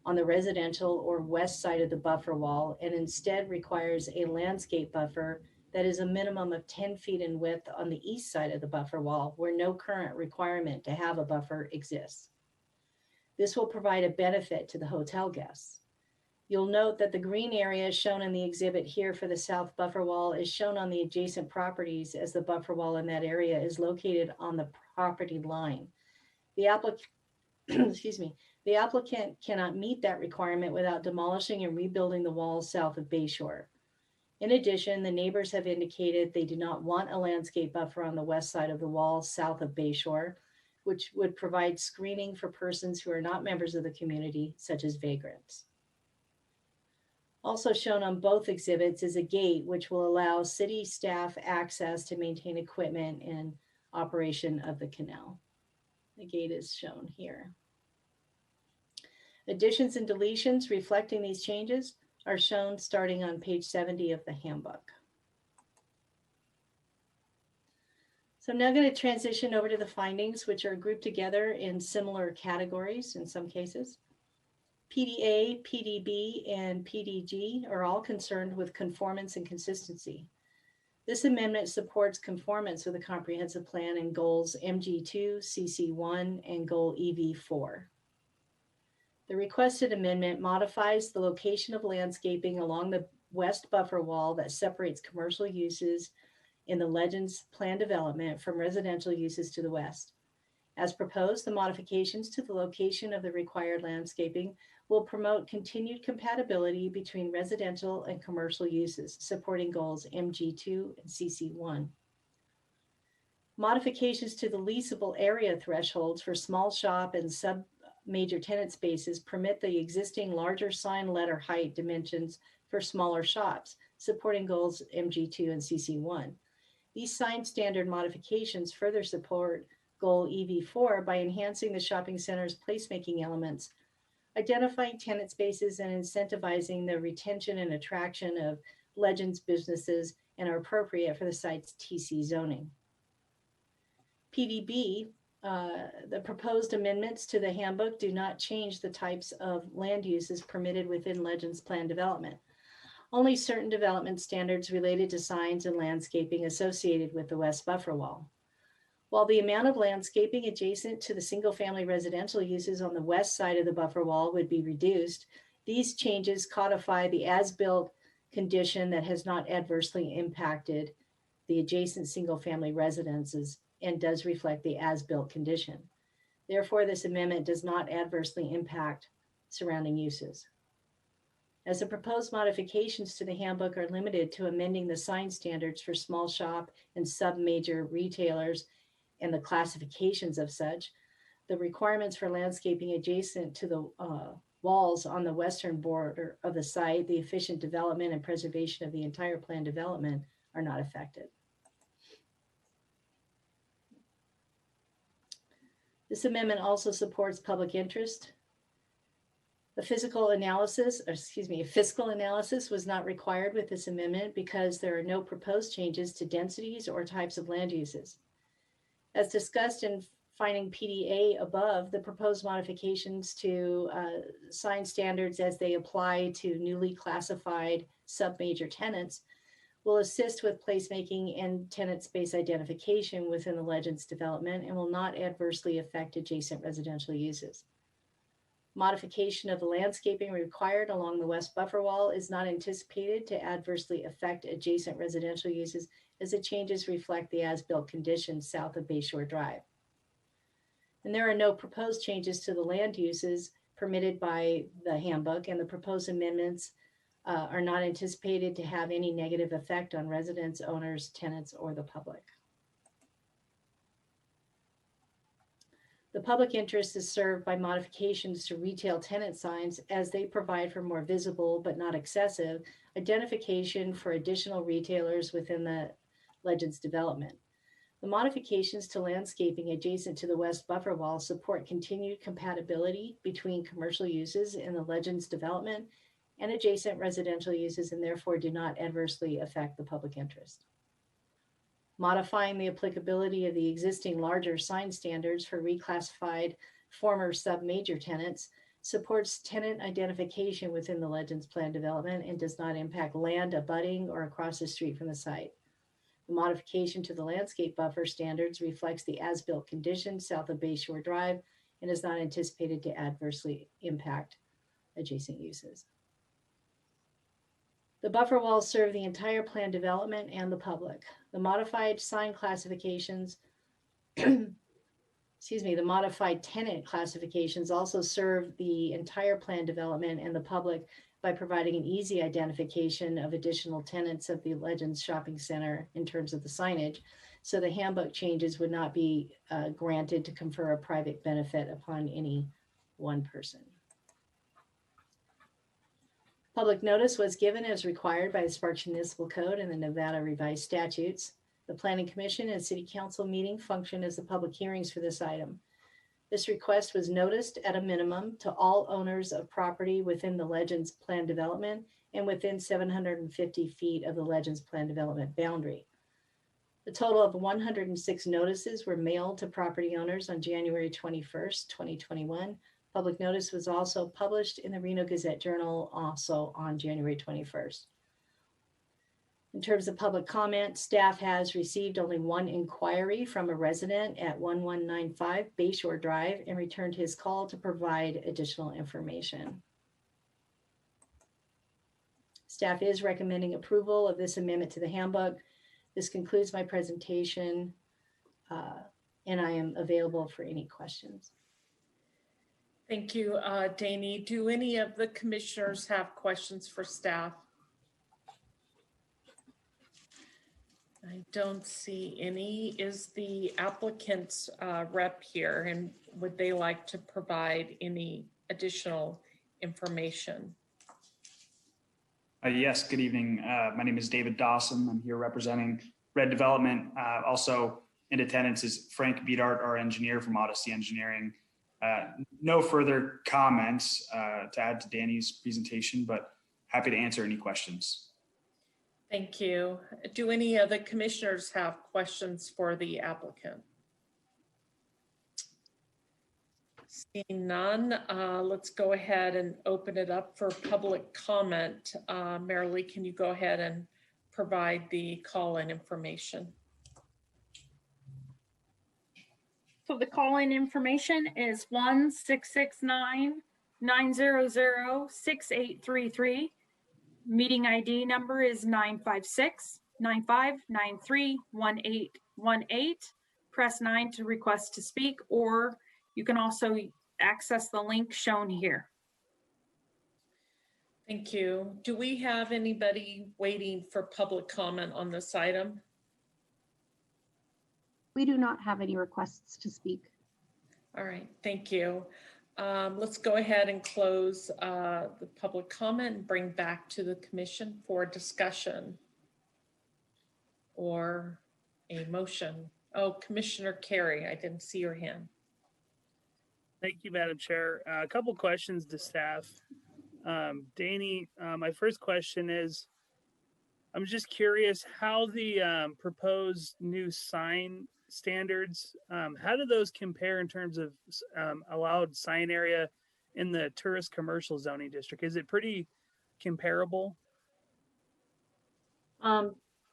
on the residential or west side of the buffer wall, and instead requires a landscape buffer that is a minimum of 10 feet in width on the east side of the buffer wall, where no current requirement to have a buffer exists. This will provide a benefit to the hotel guests. You'll note that the green area shown in the exhibit here for the south buffer wall is shown on the adjacent properties, as the buffer wall in that area is located on the property line. The applicant cannot meet that requirement without demolishing and rebuilding the walls south of Bayshore. In addition, the neighbors have indicated they do not want a landscape buffer on the west side of the wall south of Bayshore, which would provide screening for persons who are not members of the community, such as vagrants. Also shown on both exhibits is a gate which will allow city staff access to maintain equipment and operation of the canal. The gate is shown here. Additions and deletions reflecting these changes are shown starting on page 70 of the handbook. So I'm now going to transition over to the findings, which are grouped together in similar categories in some cases. PDA, PDB, and PDG are all concerned with conformance and consistency. This amendment supports conformance with the comprehensive plan and goals MG2, CC1, and goal EV4. The requested amendment modifies the location of landscaping along the west buffer wall that separates commercial uses in the Legends plan development from residential uses to the west. As proposed, the modifications to the location of the required landscaping will promote continued compatibility between residential and commercial uses, supporting goals MG2 and CC1. Modifications to the leasable area thresholds for small shop and sub-major tenant spaces permit the existing larger sign letter height dimensions for smaller shops, supporting goals MG2 and CC1. These sign standard modifications further support goal EV4 by enhancing the shopping center's placemaking elements, identifying tenant spaces, and incentivizing the retention and attraction of Legends businesses, and are appropriate for the site's TC zoning. PDB, the proposed amendments to the handbook do not change the types of land uses permitted within Legends plan development. Only certain development standards related to signs and landscaping associated with the west buffer wall. While the amount of landscaping adjacent to the single-family residential uses on the west side of the buffer wall would be reduced, these changes codify the as-built condition that has not adversely impacted the adjacent single-family residences and does reflect the as-built condition. Therefore, this amendment does not adversely impact surrounding uses. As the proposed modifications to the handbook are limited to amending the sign standards for small shop and sub-major retailers and the classifications of such, the requirements for landscaping adjacent to the walls on the western border of the site, the efficient development and preservation of the entire planned development are not affected. This amendment also supports public interest. A fiscal analysis was not required with this amendment because there are no proposed changes to densities or types of land uses. As discussed in finding PDA above, the proposed modifications to sign standards as they apply to newly classified sub-major tenants will assist with placemaking and tenant space identification within the Legends development and will not adversely affect adjacent residential uses. Modification of the landscaping required along the west buffer wall is not anticipated to adversely affect adjacent residential uses as the changes reflect the as-built conditions south of Bayshore Drive. And there are no proposed changes to the land uses permitted by the handbook, and the proposed amendments are not anticipated to have any negative effect on residents, owners, tenants, or the public. The public interest is served by modifications to retail tenant signs as they provide for more visible but not excessive identification for additional retailers within the Legends development. The modifications to landscaping adjacent to the west buffer wall support continued compatibility between commercial uses in the Legends development and adjacent residential uses, and therefore do not adversely affect the public interest. Modifying the applicability of the existing larger sign standards for reclassified former sub-major tenants supports tenant identification within the Legends plan development and does not impact land abutting or across the street from the site. The modification to the landscape buffer standards reflects the as-built conditions south of Bayshore Drive and is not anticipated to adversely impact adjacent uses. The buffer walls serve the entire planned development and the public. The modified sign classifications, the modified tenant classifications also serve the entire planned development and the public by providing an easy identification of additional tenants of the Legends Shopping Center in terms of the signage. So the handbook changes would not be granted to confer a private benefit upon any one person. Public notice was given as required by the Sparks Municipal Code and the Nevada Revised Statutes. The Planning Commission and City Council meeting function as the public hearings for this item. This request was noticed at a minimum to all owners of property within the Legends Plan Development and within 750 feet of the Legends Plan Development boundary. A total of 106 notices were mailed to property owners on January 21st, 2021. Public notice was also published in the Reno Gazette Journal also on January 21st. In terms of public comment, staff has received only one inquiry from a resident at 1195 Bayshore Drive and returned his call to provide additional information. Staff is recommending approval of this amendment to the handbook. This concludes my presentation, and I am available for any questions. Thank you, Danny. Do any of the commissioners have questions for staff? I don't see any. Is the applicant's rep here, and would they like to provide any additional information? Yes, good evening. My name is David Dawson. I'm here representing Red Development. Also in attendance is Frank Beedart, our engineer from Odyssey Engineering. No further comments to add to Danny's presentation, but happy to answer any questions. Thank you. Do any of the commissioners have questions for the applicant? Seeing none, let's go ahead and open it up for public comment. Marilee, can you go ahead and provide the call-in information? So the call-in information is 1-669-900-6833. Meeting ID number is 956-9593-1818. Press 9 to request to speak, or you can also access the link shown here. Thank you. Do we have anybody waiting for public comment on this item? We do not have any requests to speak. All right, thank you. Let's go ahead and close the public comment and bring back to the commission for discussion or a motion. Oh, Commissioner Carey, I didn't see your hand. Thank you, Madam Chair. A couple questions to staff. Danny, my first question is, I'm just curious how the proposed new sign standards, how do those compare in terms of allowed sign area in the tourist commercial zoning district? Is it pretty comparable?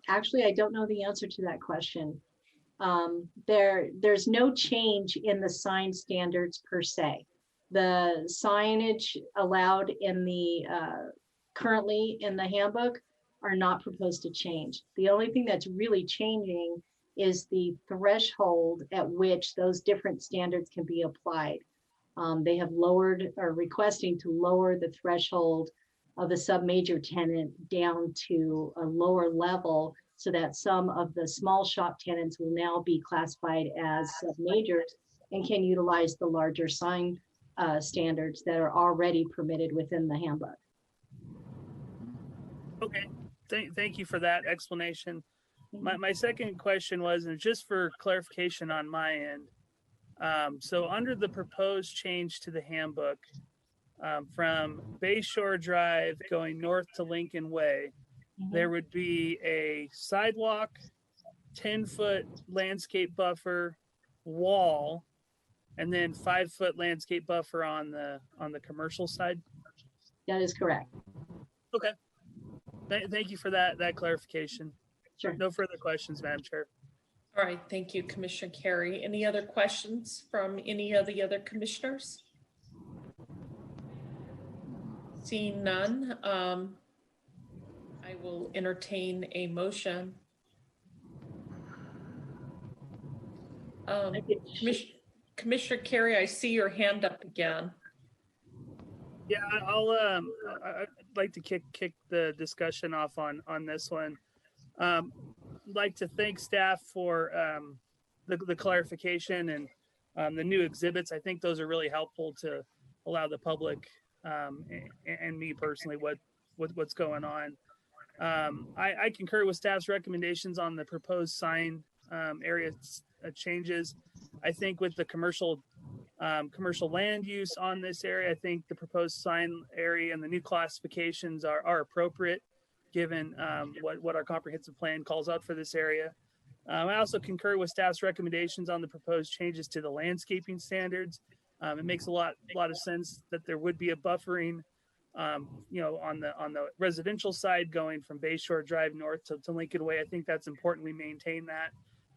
Actually, I don't know the answer to that question. There's no change in the sign standards per se. The signage allowed in the currently in the handbook are not proposed to change. The only thing that's really changing is the threshold at which those different standards can be applied. They have lowered or requesting to lower the threshold of the sub-major tenant down to a lower level so that some of the small shop tenants will now be classified as sub-majors and can utilize the larger sign standards that are already permitted within the handbook. Okay, thank you for that explanation. My second question was, and just for clarification on my end, so under the proposed change to the handbook, from Bayshore Drive going north to Lincoln Way, there would be a sidewalk, 10-foot landscape buffer, wall, and then 5-foot landscape buffer on the commercial side? That is correct. Okay. Thank you for that clarification. Sure. No further questions, Madam Chair. All right, thank you, Commissioner Carey. Any other questions from any of the other commissioners? Seeing none, I will entertain a motion. Commissioner Carey, I see your hand up again. Yeah, I'd like to kick the discussion off on this one. I'd like to thank staff for the clarification and the new exhibits. I think those are really helpful to allow the public and me personally what's going on. I concur with staff's recommendations on the proposed sign area changes. I think with the commercial land use on this area, I think the proposed sign area and the new classifications are appropriate given what our comprehensive plan calls out for this area. I also concur with staff's recommendations on the proposed changes to the landscaping standards. It makes a lot of sense that there would be a buffering, on the residential side going from Bayshore Drive north to Lincoln Way. I think that's important we maintain that.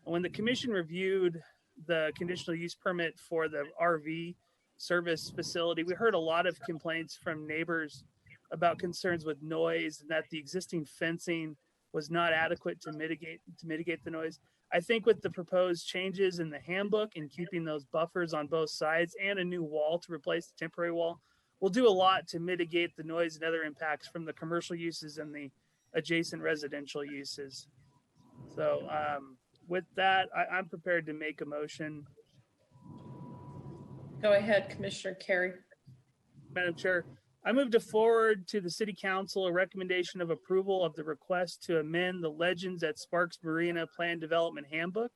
When the commission reviewed the conditional use permit for the RV service facility, we heard a lot of complaints from neighbors about concerns with noise and that the existing fencing was not adequate to mitigate the noise. I think with the proposed changes in the handbook and keeping those buffers on both sides and a new wall to replace the temporary wall, we'll do a lot to mitigate the noise and other impacts from the commercial uses and the adjacent residential uses. So with that, I'm prepared to make a motion. Go ahead, Commissioner Carey. Madam Chair, I move to forward to the City Council a recommendation of approval of the request to amend the Legends at Sparks Marina Plan Development Handbook,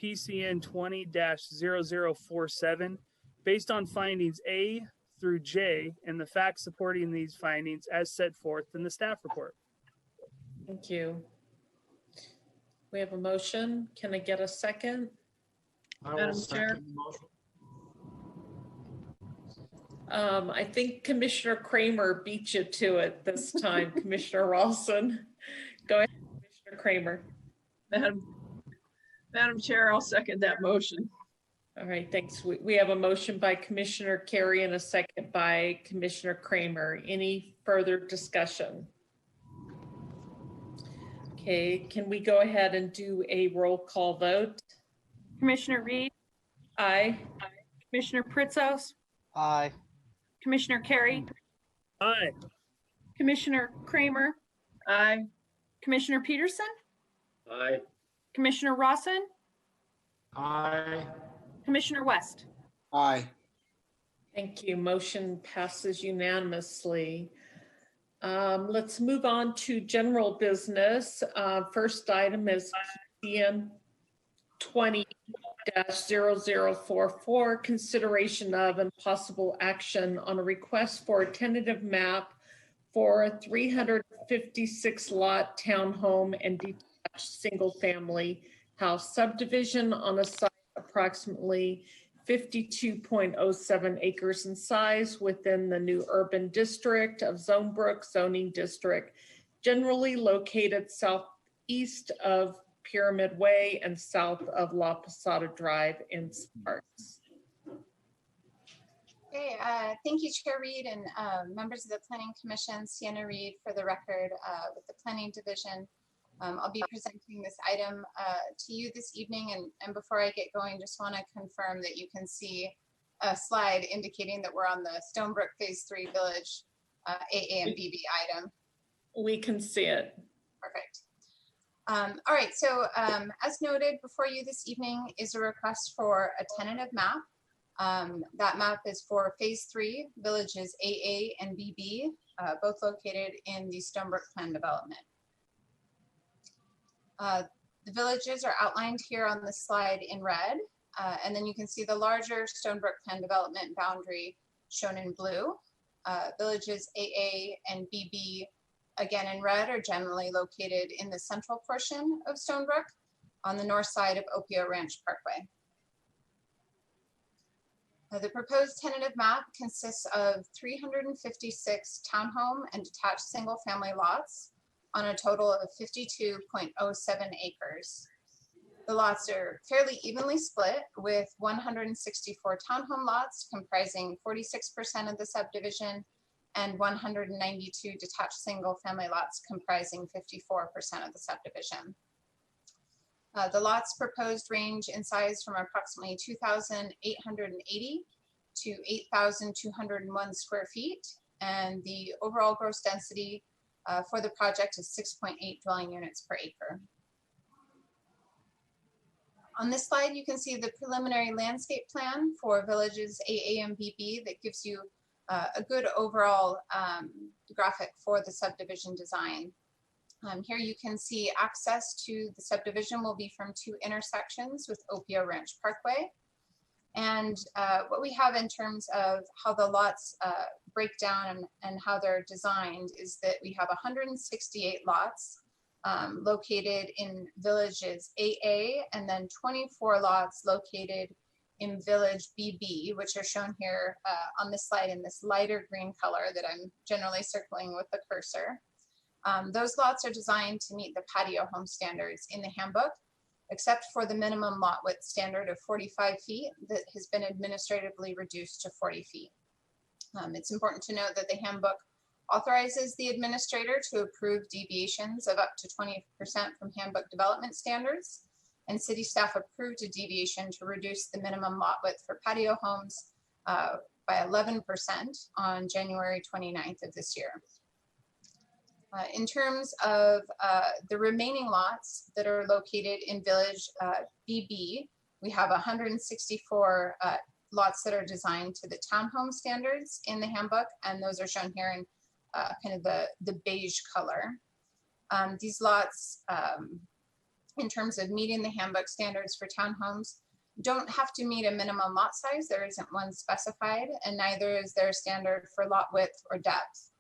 PCN 20-0047, based on findings A through J and the facts supporting these findings as set forth in the staff report. Thank you. We have a motion. Can I get a second? Madam Chair. I think Commissioner Kramer beat you to it this time, Commissioner Ralston. Go ahead, Commissioner Kramer. Madam Chair, I'll second that motion. All right, thanks. We have a motion by Commissioner Carey and a second by Commissioner Kramer. Any further discussion? Okay, can we go ahead and do a roll call vote? Commissioner Reed, Aye. Commissioner Pritzos, Aye. Commissioner Carey, Aye. Commissioner Kramer, Aye. Commissioner Peterson, Aye. Commissioner Rawson, Aye. Commissioner West. Aye. Thank you. Motion passes unanimously. Let's move on to general business. First item is PCN 20-0044, consideration of and possible action on a request for a tentative map for a 356 lot townhome and detached single family house subdivision on a site approximately 52.07 acres in size within the new urban district of Zonebrook zoning district, generally located southeast of Pyramid Way and south of La Posada Drive in Sparks. Okay, thank you, Chair Reed and members of the Planning Commission. Sienna Reed for the record with the Planning Division. I'll be presenting this item to you this evening, and before I get going, just want to confirm that you can see a slide indicating that we're on the Stonebrook Phase 3 Village AA and BB item. We can see it. Perfect. All right, so as noted before you this evening is a request for a tentative map. That map is for Phase 3, Villages AA and BB, both located in the Stonebrook Plan Development. The villages are outlined here on the slide in red, and then you can see the larger Stonebrook Plan Development boundary shown in blue. Villages AA and BB, again in red, are generally located in the central portion of Stonebrook on the north side of Opio Ranch Parkway. The proposed tentative map consists of 356 townhome and detached single-family lots on a total of 52.07 acres. The lots are fairly evenly split, with 164 townhome lots comprising 46% of the subdivision and 192 detached single-family lots comprising 54% of the subdivision. The lots proposed range in size from approximately 2,880 to 8,201 square feet, and the overall gross density for the project is 6.8 dwelling units per acre. On this slide, you can see the preliminary landscape plan for villages AA and BB that gives you a good overall graphic for the subdivision design. Here you can see access to the subdivision will be from two intersections with Opio Ranch Parkway. And what we have in terms of how the lots break down and how they're designed is that we have 168 lots located in villages AA, and then 24 lots located in village BB, which are shown here on this slide in this lighter green color that I'm generally circling with the cursor. Those lots are designed to meet the patio home standards in the handbook, except for the minimum lot width standard of 45 feet that has been administratively reduced to 40 feet. It's important to note that the handbook authorizes the administrator to approve deviations of up to 20% from handbook development standards, and city staff approved a deviation to reduce the minimum lot width for patio homes by 11% on January 29th of this year. In terms of the remaining lots that are located in village BB, we have 164 lots that are designed to the townhome standards in the handbook, and those are shown here in kind of the beige color. These lots, in terms of meeting the handbook standards for townhomes, don't have to meet a minimum lot size. There isn't one specified, and neither is there a standard for lot width or depth.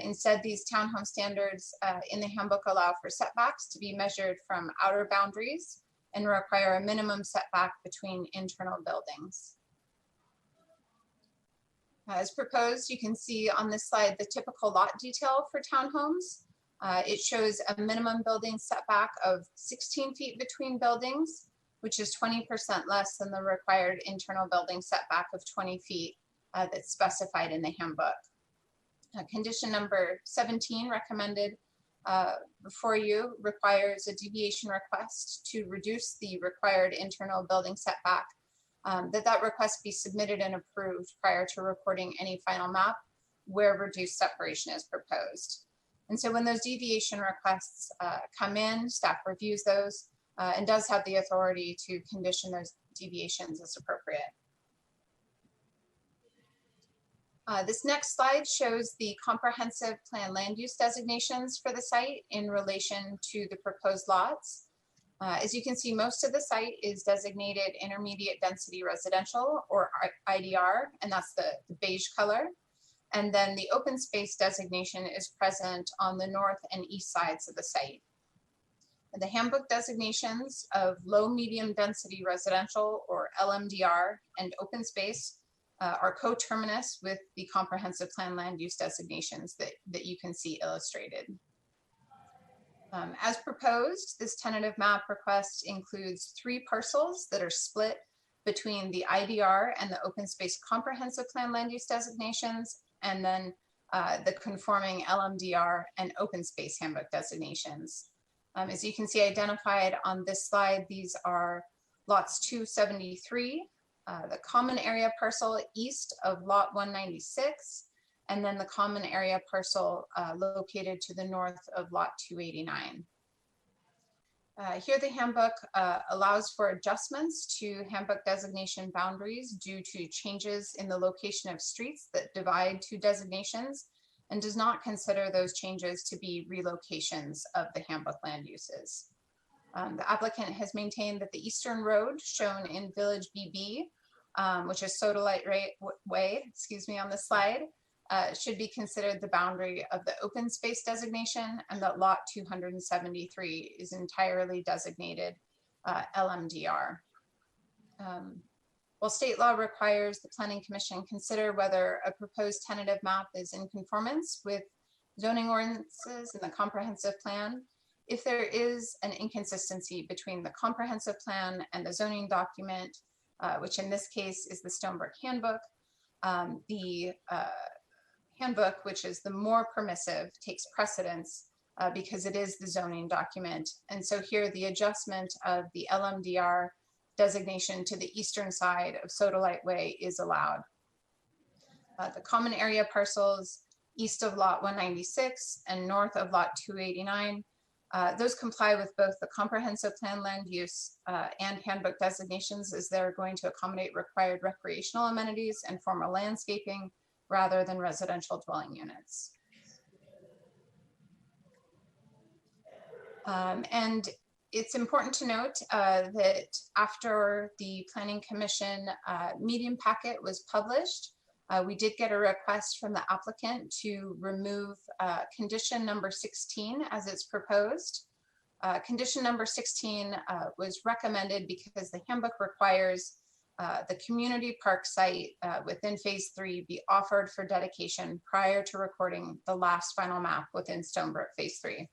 Instead, these townhome standards in the handbook allow for setbacks to be measured from outer boundaries and require a minimum setback between internal buildings. As proposed, you can see on this slide the typical lot detail for townhomes. It shows a minimum building setback of 16 feet between buildings, which is 20% less than the required internal building setback of 20 feet that's specified in the handbook. Condition number 17 recommended before you requires a deviation request to reduce the required internal building setback, that request be submitted and approved prior to recording any final map where reduced separation is proposed. And so when those deviation requests come in, staff reviews those and does have the authority to condition those deviations as appropriate. This next slide shows the comprehensive plan land use designations for the site in relation to the proposed lots. As you can see, most of the site is designated intermediate density residential, or IDR, and that's the beige color. And then the open space designation is present on the north and east sides of the site. The handbook designations of low medium density residential, or LMDR, and open space are coterminous with the comprehensive plan land use designations that you can see illustrated. As proposed, this tentative map request includes 3 parcels that are split between the IDR and the open space comprehensive plan land use designations, and then the conforming LMDR and open space handbook designations. As you can see identified on this slide, these are lots 273, the common area parcel east of lot 196, and then the common area parcel located to the north of lot 289. Here the handbook allows for adjustments to handbook designation boundaries due to changes in the location of streets that divide two designations, and does not consider those changes to be relocations of the handbook land uses. The applicant has maintained that the eastern road shown in Village BB, which is Sodalite Way, on the slide, should be considered the boundary of the open space designation, and that lot 273 is entirely designated LMDR. While state law requires the Planning Commission consider whether a proposed tentative map is in conformance with zoning ordinances and the comprehensive plan, if there is an inconsistency between the comprehensive plan and the zoning document, which in this case is the Stonebrook Handbook, the handbook, which is the more permissive, takes precedence because it is the zoning document. And so here the adjustment of the LMDR designation to the eastern side of Sodalite Way is allowed. The common area parcels east of lot 196 and north of lot 289, those comply with both the comprehensive plan land use and handbook designations, as they're going to accommodate required recreational amenities and formal landscaping rather than residential dwelling units. And it's important to note that after the Planning Commission meeting packet was published, we did get a request from the applicant to remove condition number 16 as it's proposed. Condition number 16 was recommended because the handbook requires the community park site within phase 3 be offered for dedication prior to recording the last final map within Stonebrook phase 3.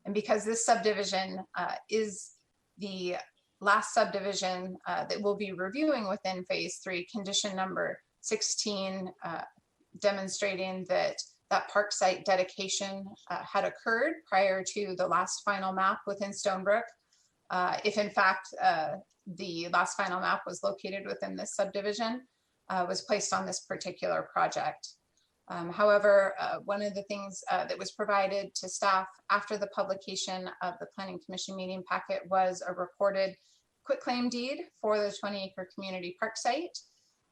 And because this subdivision is the last subdivision that we'll be reviewing within phase 3, condition number 16 demonstrating that that park site dedication had occurred prior to the last final map within Stonebrook. If in fact the last final map was located within this subdivision, was placed on this particular project. However, one of the things that was provided to staff after the publication of the Planning Commission meeting packet was a recorded quitclaim deed for the 20-acre community park site.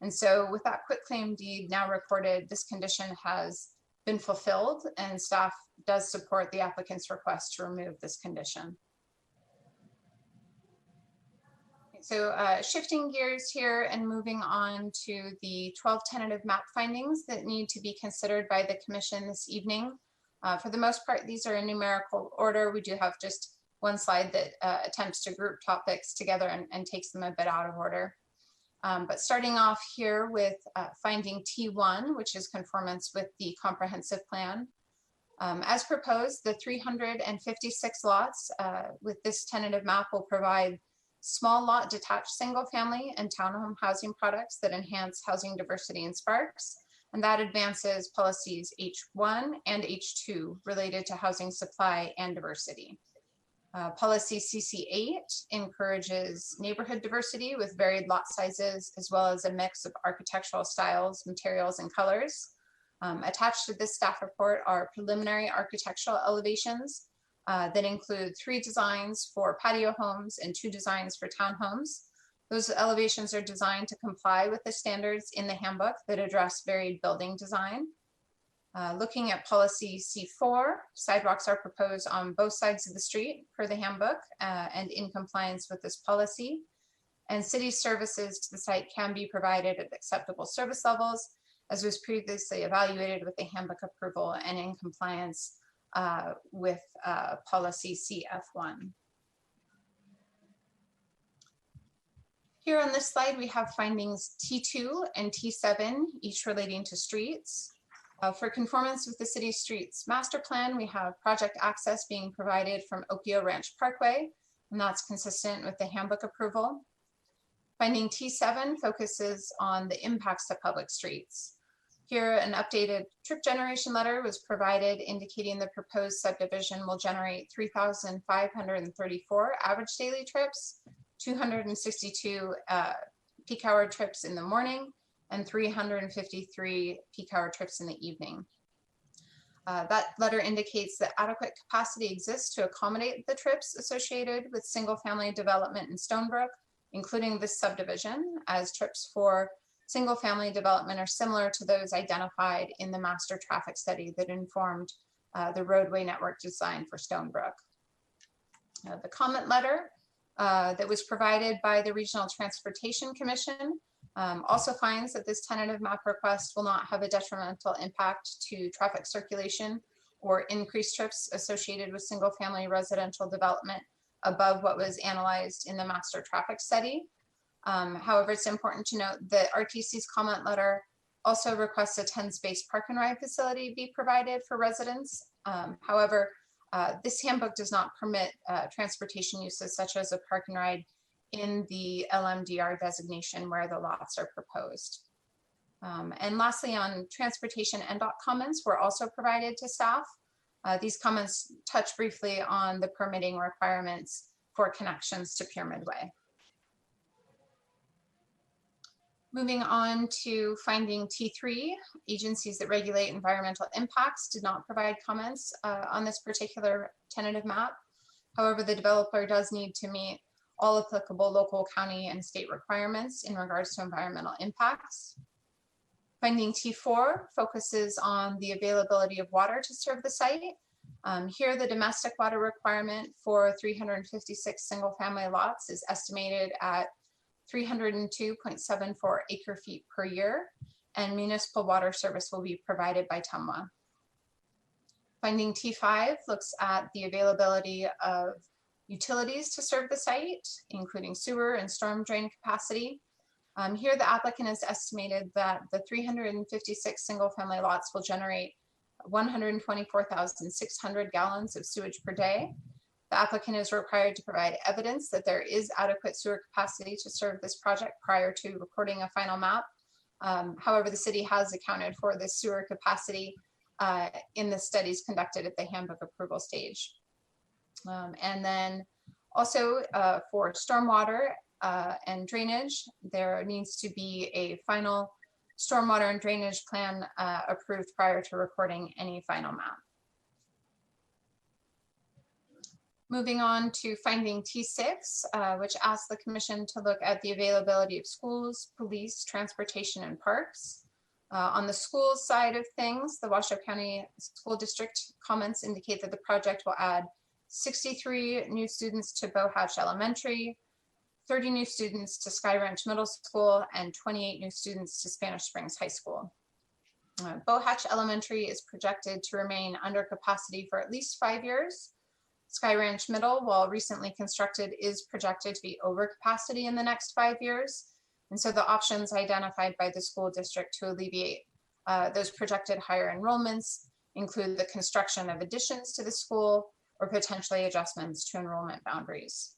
And so with that quitclaim deed now recorded, this condition has been fulfilled, and staff does support the applicant's request to remove this condition. So shifting gears here and moving on to the 12 tentative map findings that need to be considered by the commission this evening. For the most part, these are in numerical order. We do have just one slide that attempts to group topics together and takes them a bit out of order. But starting off here with finding T1, which is conformance with the comprehensive plan. As proposed, the 356 lots with this tentative map will provide small lot detached single family and townhome housing products that enhance housing diversity in Sparks. And that advances policies H1 and H2 related to housing supply and diversity. Policy CC8 encourages neighborhood diversity with varied lot sizes, as well as a mix of architectural styles, materials, and colors. Attached to this staff report are preliminary architectural elevations that include 3 designs for patio homes and 2 designs for townhomes. Those elevations are designed to comply with the standards in the handbook that address varied building design. Looking at policy C4, sidewalks are proposed on both sides of the street per the handbook and in compliance with this policy. And city services to the site can be provided at acceptable service levels, as was previously evaluated with the handbook approval and in compliance with policy CF1. Here on this slide, we have findings T2 and T7, each relating to streets. For conformance with the city streets master plan, we have project access being provided from Opio Ranch Parkway, and that's consistent with the handbook approval. Finding T7 focuses on the impacts to public streets. Here, an updated trip generation letter was provided indicating the proposed subdivision will generate 3,534 average daily trips, 262 peak hour trips in the morning, and 353 peak hour trips in the evening. That letter indicates that adequate capacity exists to accommodate the trips associated with single family development in Stonebrook, including this subdivision, as trips for single family development are similar to those identified in the master traffic study that informed the roadway network design for Stonebrook. The comment letter that was provided by the Regional Transportation Commission also finds that this tentative map request will not have a detrimental impact to traffic circulation or increased trips associated with single family residential development above what was analyzed in the master traffic study. However, it's important to note that RTC's comment letter also requests a 10-space park and ride facility be provided for residents. However, this handbook does not permit transportation uses such as a park and ride in the LMDR designation where the lots are proposed. And lastly, on transportation NDOT comments were also provided to staff. These comments touch briefly on the permitting requirements for connections to Pyramid Way. Moving on to finding T3, agencies that regulate environmental impacts did not provide comments on this particular tentative map. However, the developer does need to meet all applicable local, county, and state requirements in regards to environmental impacts. Finding T4 focuses on the availability of water to serve the site. Here, the domestic water requirement for 356 single-family lots is estimated at 302.74 acre feet per year, and municipal water service will be provided by TUMWA. Finding T5 looks at the availability of utilities to serve the site, including sewer and storm drain capacity. Here, the applicant has estimated that the 356 single-family lots will generate 124,600 gallons of sewage per day. The applicant is required to provide evidence that there is adequate sewer capacity to serve this project prior to recording a final map. However, the city has accounted for this sewer capacity in the studies conducted at the handbook approval stage. And then also for stormwater and drainage, there needs to be a final stormwater and drainage plan approved prior to recording any final map. Moving on to finding T6, which asks the commission to look at the availability of schools, police, transportation, and parks. On the schools side of things, the Washoe County School District comments indicate that the project will add 63 new students to Bow Hatch Elementary, 30 new students to Sky Ranch Middle School, and 28 new students to Spanish Springs High School. Bow Hatch Elementary is projected to remain under capacity for at least 5 years. Sky Ranch Middle, while recently constructed, is projected to be over capacity in the next 5 years. And so the options identified by the school district to alleviate those projected higher enrollments include the construction of additions to the school or potentially adjustments to enrollment boundaries.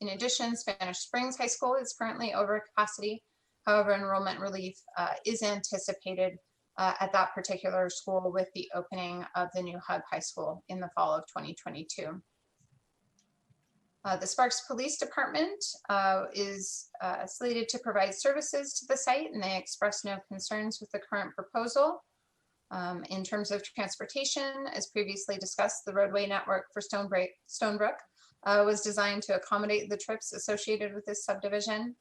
In addition, Spanish Springs High School is currently over capacity. However, enrollment relief is anticipated at that particular school with the opening of the new Hub High School in the fall of 2022. The Sparks Police Department is slated to provide services to the site, and they express no concerns with the current proposal. In terms of transportation, as previously discussed, the roadway network for Stonebrook was designed to accommodate the trips associated with this subdivision.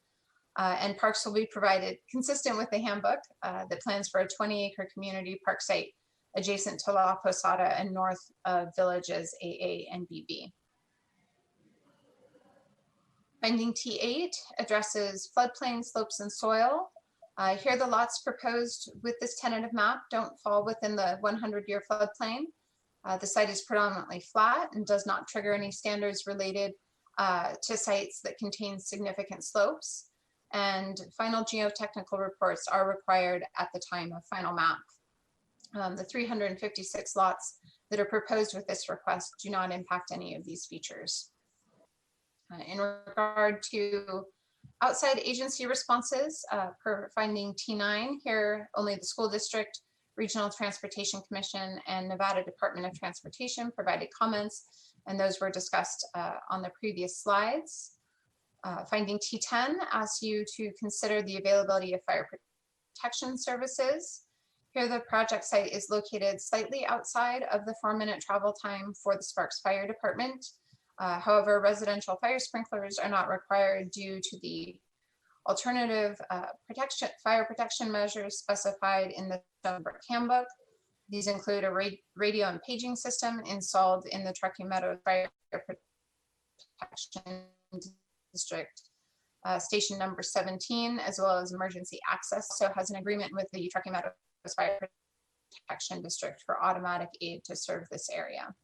And parks will be provided consistent with the handbook that plans for a 20-acre community park site adjacent to La Posada and north of villages AA and BB. Finding T8 addresses floodplain, slopes, and soil. Here, the lots proposed with this tentative map don't fall within the 100-year floodplain. The site is predominantly flat and does not trigger any standards related to sites that contain significant slopes. And final geotechnical reports are required at the time of final map. The 356 lots that are proposed with this request do not impact any of these features. In regard to outside agency responses, per finding T9, here only the school district, Regional Transportation Commission, and Nevada Department of Transportation provided comments, and those were discussed on the previous slides. Finding T10 asks you to consider the availability of fire protection services. Here, the project site is located slightly outside of the 4-minute travel time for the Sparks Fire Department. However, residential fire sprinklers are not required due to the alternative fire protection measures specified in the Stonebrook Handbook. These include a radio and paging system installed in the Truckee Meadows Fire Protection District, station number 17, as well as emergency access. So has an agreement with the Truckee Meadows Fire Protection District for automatic aid to serve this area.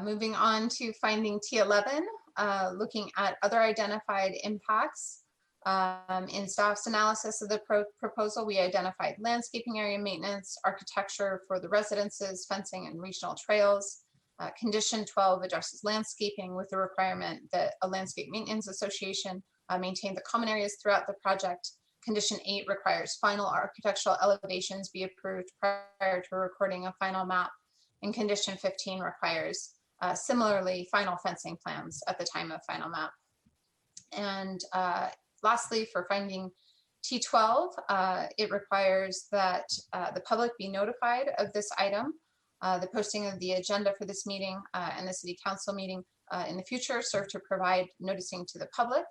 Moving on to finding T11, looking at other identified impacts. In staff's analysis of the proposal, we identified landscaping area maintenance, architecture for the residences, fencing, and regional trails. Condition 12 addresses landscaping with the requirement that a landscape maintenance association maintain the common areas throughout the project. Condition 8 requires final architectural elevations be approved prior to recording a final map. And condition 15 requires similarly final fencing plans at the time of final map. And lastly, for finding T12, it requires that the public be notified of this item. The posting of the agenda for this meeting and the city council meeting in the future serve to provide noticing to the public.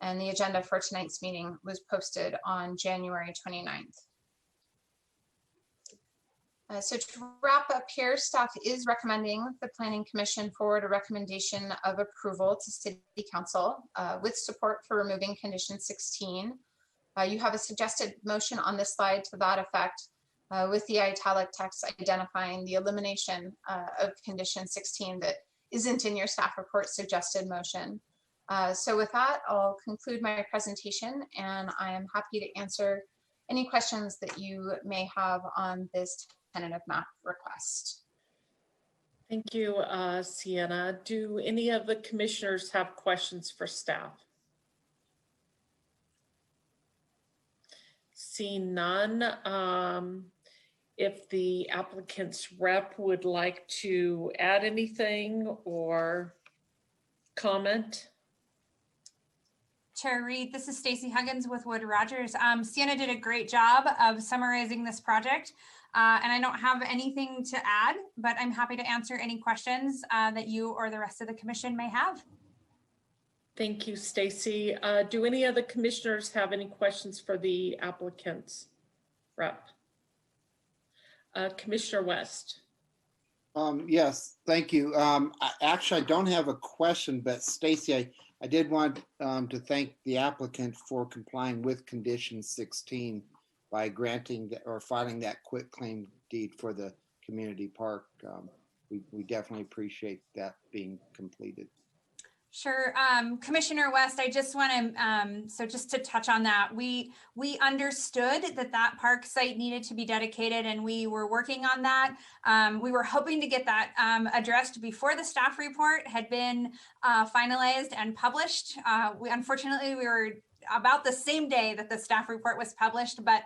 And the agenda for tonight's meeting was posted on January 29th. So to wrap up here, staff is recommending the Planning Commission forward a recommendation of approval to City Council with support for removing condition 16. You have a suggested motion on this slide to that effect with the italic text identifying the elimination of condition 16 that isn't in your staff report suggested motion. So with that, I'll conclude my presentation, and I am happy to answer any questions that you may have on this tentative map request. Thank you, Sienna. Do any of the commissioners have questions for staff? Seeing none, if the applicant's rep would like to add anything or comment. Chair Reed, this is Stacy Huggins with Wood Rogers. Sienna did a great job of summarizing this project, and I don't have anything to add, but I'm happy to answer any questions that you or the rest of the commission may have. Thank you, Stacy. Do any of the commissioners have any questions for the applicant's rep? Commissioner West. Yes, thank you. Actually, I don't have a question, but Stacy, I did want to thank the applicant for complying with condition 16 by granting or filing that quitclaim deed for the community park. We definitely appreciate that being completed. Sure. Commissioner West, I just want to, so just to touch on that, we understood that park site needed to be dedicated, and we were working on that. We were hoping to get that addressed before the staff report had been finalized and published. Unfortunately, we were about the same day that the staff report was published, but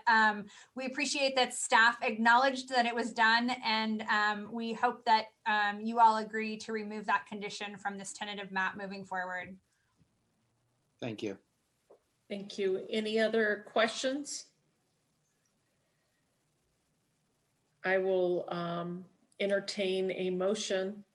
we appreciate that staff acknowledged that it was done, and we hope that you all agree to remove that condition from this tentative map moving forward. Thank you. Thank you. Any other questions? I will entertain a motion.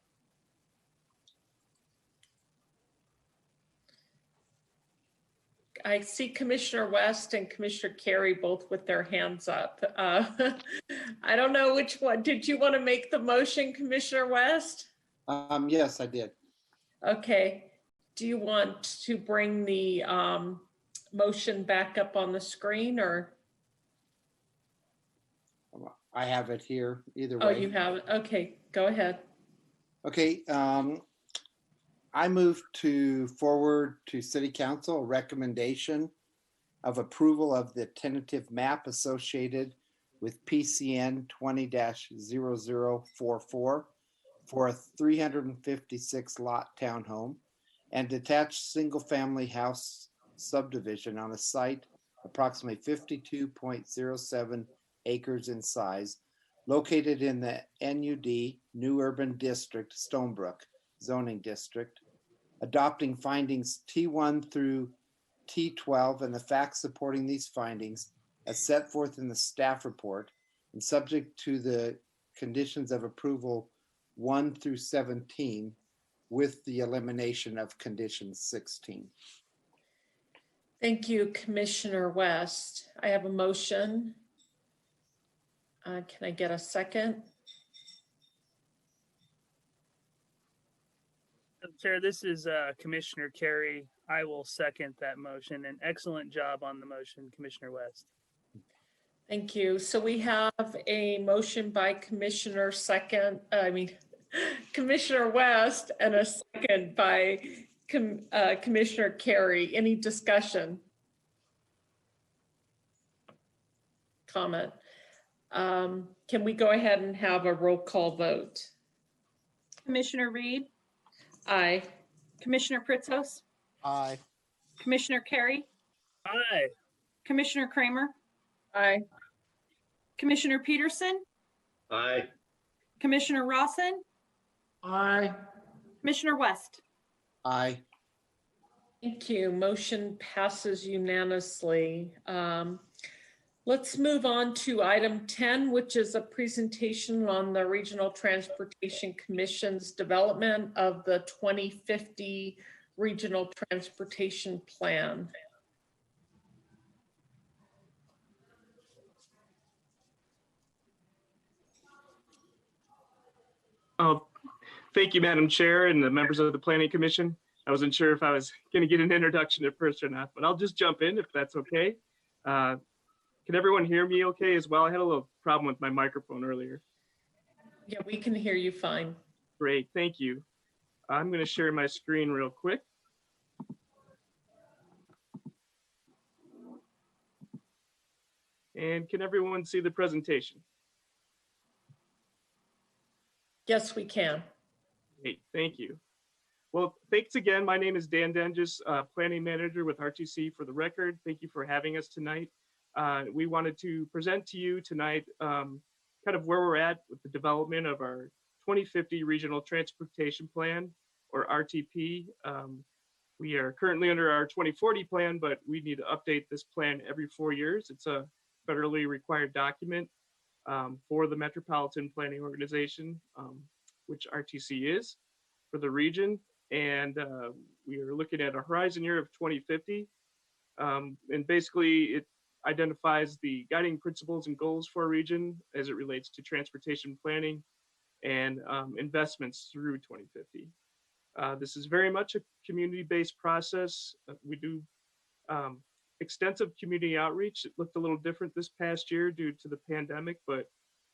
I see Commissioner West and Commissioner Carey both with their hands up. I don't know which one. Did you want to make the motion, Commissioner West? Yes, I did. Okay. Do you want to bring the motion back up on the screen, or? I have it here either way. Oh, you have it. Okay, go ahead. Okay. I move to forward to City Council a recommendation of approval of the tentative map associated with PCN 20-0044 for a 356 lot townhome and detached single family house subdivision on a site approximately 52.07 acres in size, located in the NUD New Urban District, Stonebrook zoning district, adopting findings T1 through T12 and the facts supporting these findings as set forth in the staff report, and subject to the conditions of approval 1 through 17 with the elimination of condition 16. Thank you, Commissioner West. I have a motion. Can I get a second? Chair, this is Commissioner Carey. I will second that motion. An excellent job on the motion, Commissioner West. Thank you. So we have a motion by Commissioner West and a second by Commissioner Carey. Any discussion? Comment? Can we go ahead and have a roll call vote? Commissioner Reed, Aye. Commissioner Pritzos, Aye. Commissioner Carey, Aye. Commissioner Kramer, Aye. Commissioner Peterson, Aye. Commissioner Rawson, Aye. Commissioner West. Aye. Thank you. Motion passes unanimously. Let's move on to item 10, which is a presentation on the Regional Transportation Commission's development of the 2050 regional transportation plan. Oh, thank you, Madam Chair and the members of the Planning Commission. I wasn't sure if I was going to get an introduction at first or not, but I'll just jump in if that's okay. Can everyone hear me okay as well? I had a little problem with my microphone earlier. Yeah, we can hear you fine. Great, thank you. I'm going to share my screen real quick. And can everyone see the presentation? Yes, we can. Great, thank you. Well, thanks again. My name is Dan Denges, Planning Manager with RTC for the record. Thank you for having us tonight. We wanted to present to you tonight kind of where we're at with the development of our 2050 Regional Transportation Plan, or RTP. We are currently under our 2040 plan, but we need to update this plan every 4 years. It's a federally required document for the Metropolitan Planning Organization, which RTC is for the region. And we are looking at a horizon year of 2050. And basically it identifies the guiding principles and goals for a region as it relates to transportation planning and investments through 2050. This is very much a community-based process. We do extensive community outreach. It looked a little different this past year due to the pandemic, but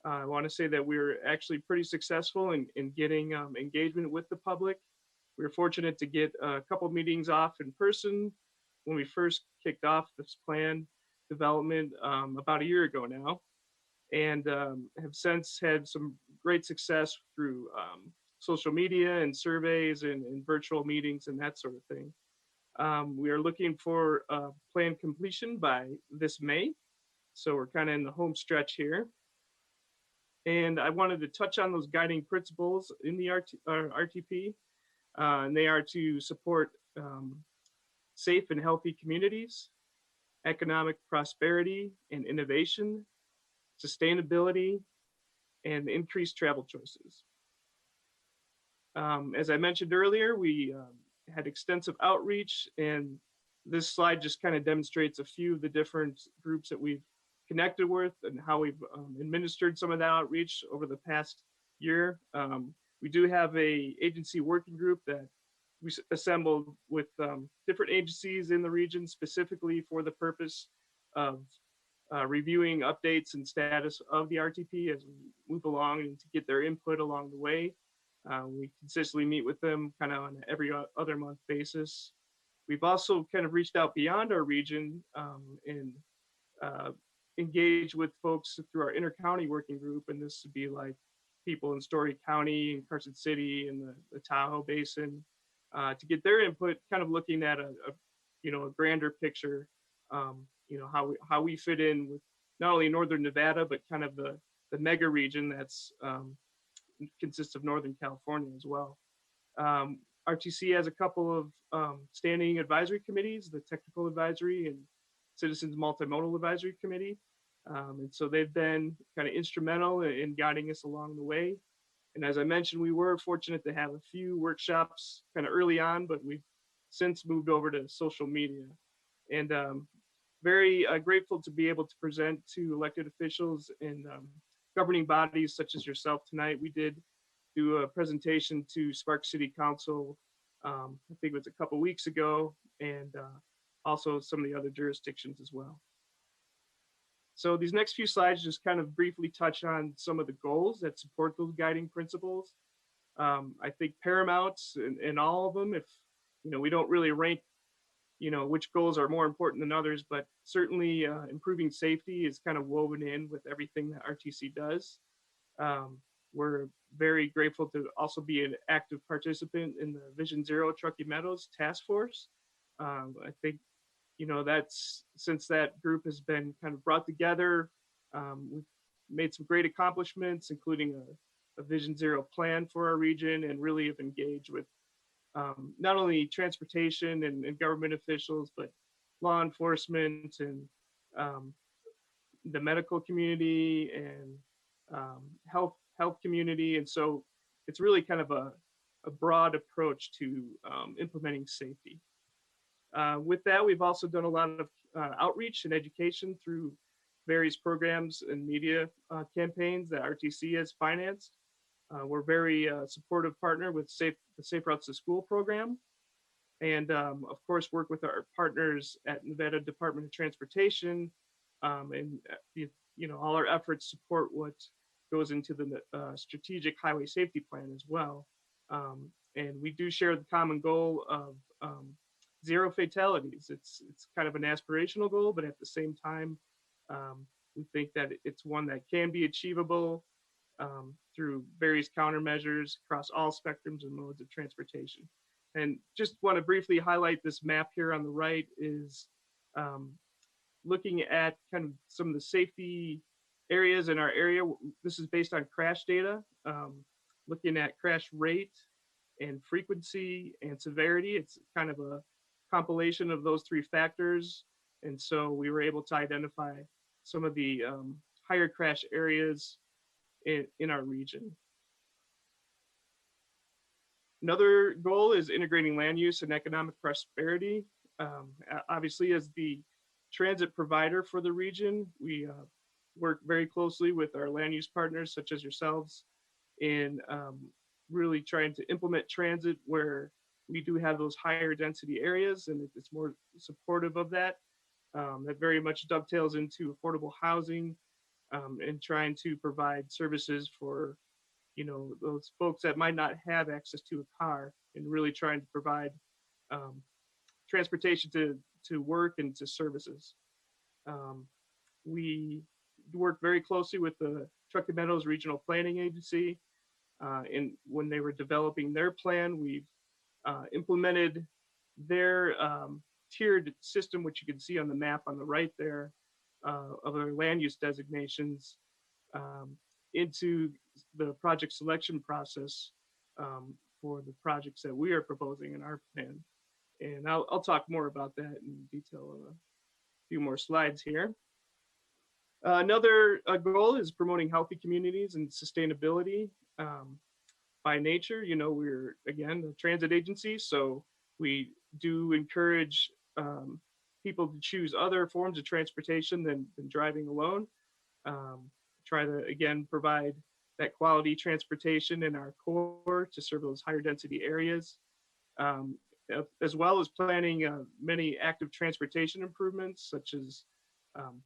I want to say that we were actually pretty successful in getting engagement with the public. We were fortunate to get a couple meetings off in person when we first kicked off this plan development about a year ago now, and have since had some great success through social media and surveys and virtual meetings and that sort of thing. We are looking for plan completion by this May, so we're kind of in the home stretch here. And I wanted to touch on those guiding principles in the RTP, and they are to support safe and healthy communities, economic prosperity and innovation, sustainability, and increased travel choices. As I mentioned earlier, we had extensive outreach, and this slide just kind of demonstrates a few of the different groups that we've connected with and how we've administered some of that outreach over the past year. We do have a agency working group that we assembled with different agencies in the region specifically for the purpose of reviewing updates and status of the RTP as we move along and to get their input along the way. We consistently meet with them kind of on an every other month basis. We've also kind of reached out beyond our region and engaged with folks through our inter-county working group, and this would be like people in Story County and Carson City and the Tahoe Basin to get their input, kind of looking at a grander picture, how we fit in with not only Northern Nevada, but kind of the mega region that's consists of Northern California as well. RTC has a couple of standing advisory committees, the Technical Advisory and Citizens Multimodal Advisory Committee. And so they've been kind of instrumental in guiding us along the way. And as I mentioned, we were fortunate to have a few workshops kind of early on, but we've since moved over to social media. And very grateful to be able to present to elected officials and governing bodies such as yourself tonight. We did do a presentation to Spark City Council, I think it was a couple weeks ago, and also some of the other jurisdictions as well. So these next few slides just kind of briefly touch on some of the goals that support those guiding principles. I think paramount in all of them, if we don't really rank which goals are more important than others, but certainly improving safety is kind of woven in with everything that RTC does. We're very grateful to also be an active participant in the Vision Zero Truckee Meadows Task Force. I think that's, since that group has been kind of brought together, we've made some great accomplishments, including a Vision Zero plan for our region, and really have engaged with not only transportation and government officials, but law enforcement and the medical community and health community. And so it's really kind of a a broad approach to implementing safety. With that, we've also done a lot of outreach and education through various programs and media campaigns that RTC has financed. We're very supportive partner with the Safe Routes to School program. And of course, work with our partners at Nevada Department of Transportation, and all our efforts support what goes into the strategic highway safety plan as well. And we do share the common goal of zero fatalities. It's kind of an aspirational goal, but at the same time, we think that it's one that can be achievable through various countermeasures across all spectrums and modes of transportation. And just want to briefly highlight this map here on the right is looking at kind of some of the safety areas in our area. This is based on crash data, looking at crash rate and frequency and severity. It's kind of a compilation of those three factors. And so we were able to identify some of the higher crash areas in our region. Another goal is integrating land use and economic prosperity. Obviously, as the transit provider for the region, we work very closely with our land use partners, such as yourselves, in really trying to implement transit where we do have those higher density areas, and it's more supportive of that. That very much dovetails into affordable housing and trying to provide services for those folks that might not have access to a car, and really trying to provide transportation to work and to services. We work very closely with the Truckee Meadows Regional Planning Agency. And when they were developing their plan, we've implemented their tiered system, which you can see on the map on the right there, of their land use designations into the project selection process for the projects that we are proposing in our plan. And I'll talk more about that in detail in a few more slides here. Another goal is promoting healthy communities and sustainability. By nature, we're, again, a transit agency, so we do encourage people to choose other forms of transportation than driving alone. Try to, again, provide that quality transportation in our core to serve those higher density areas, as well as planning many active transportation improvements, such as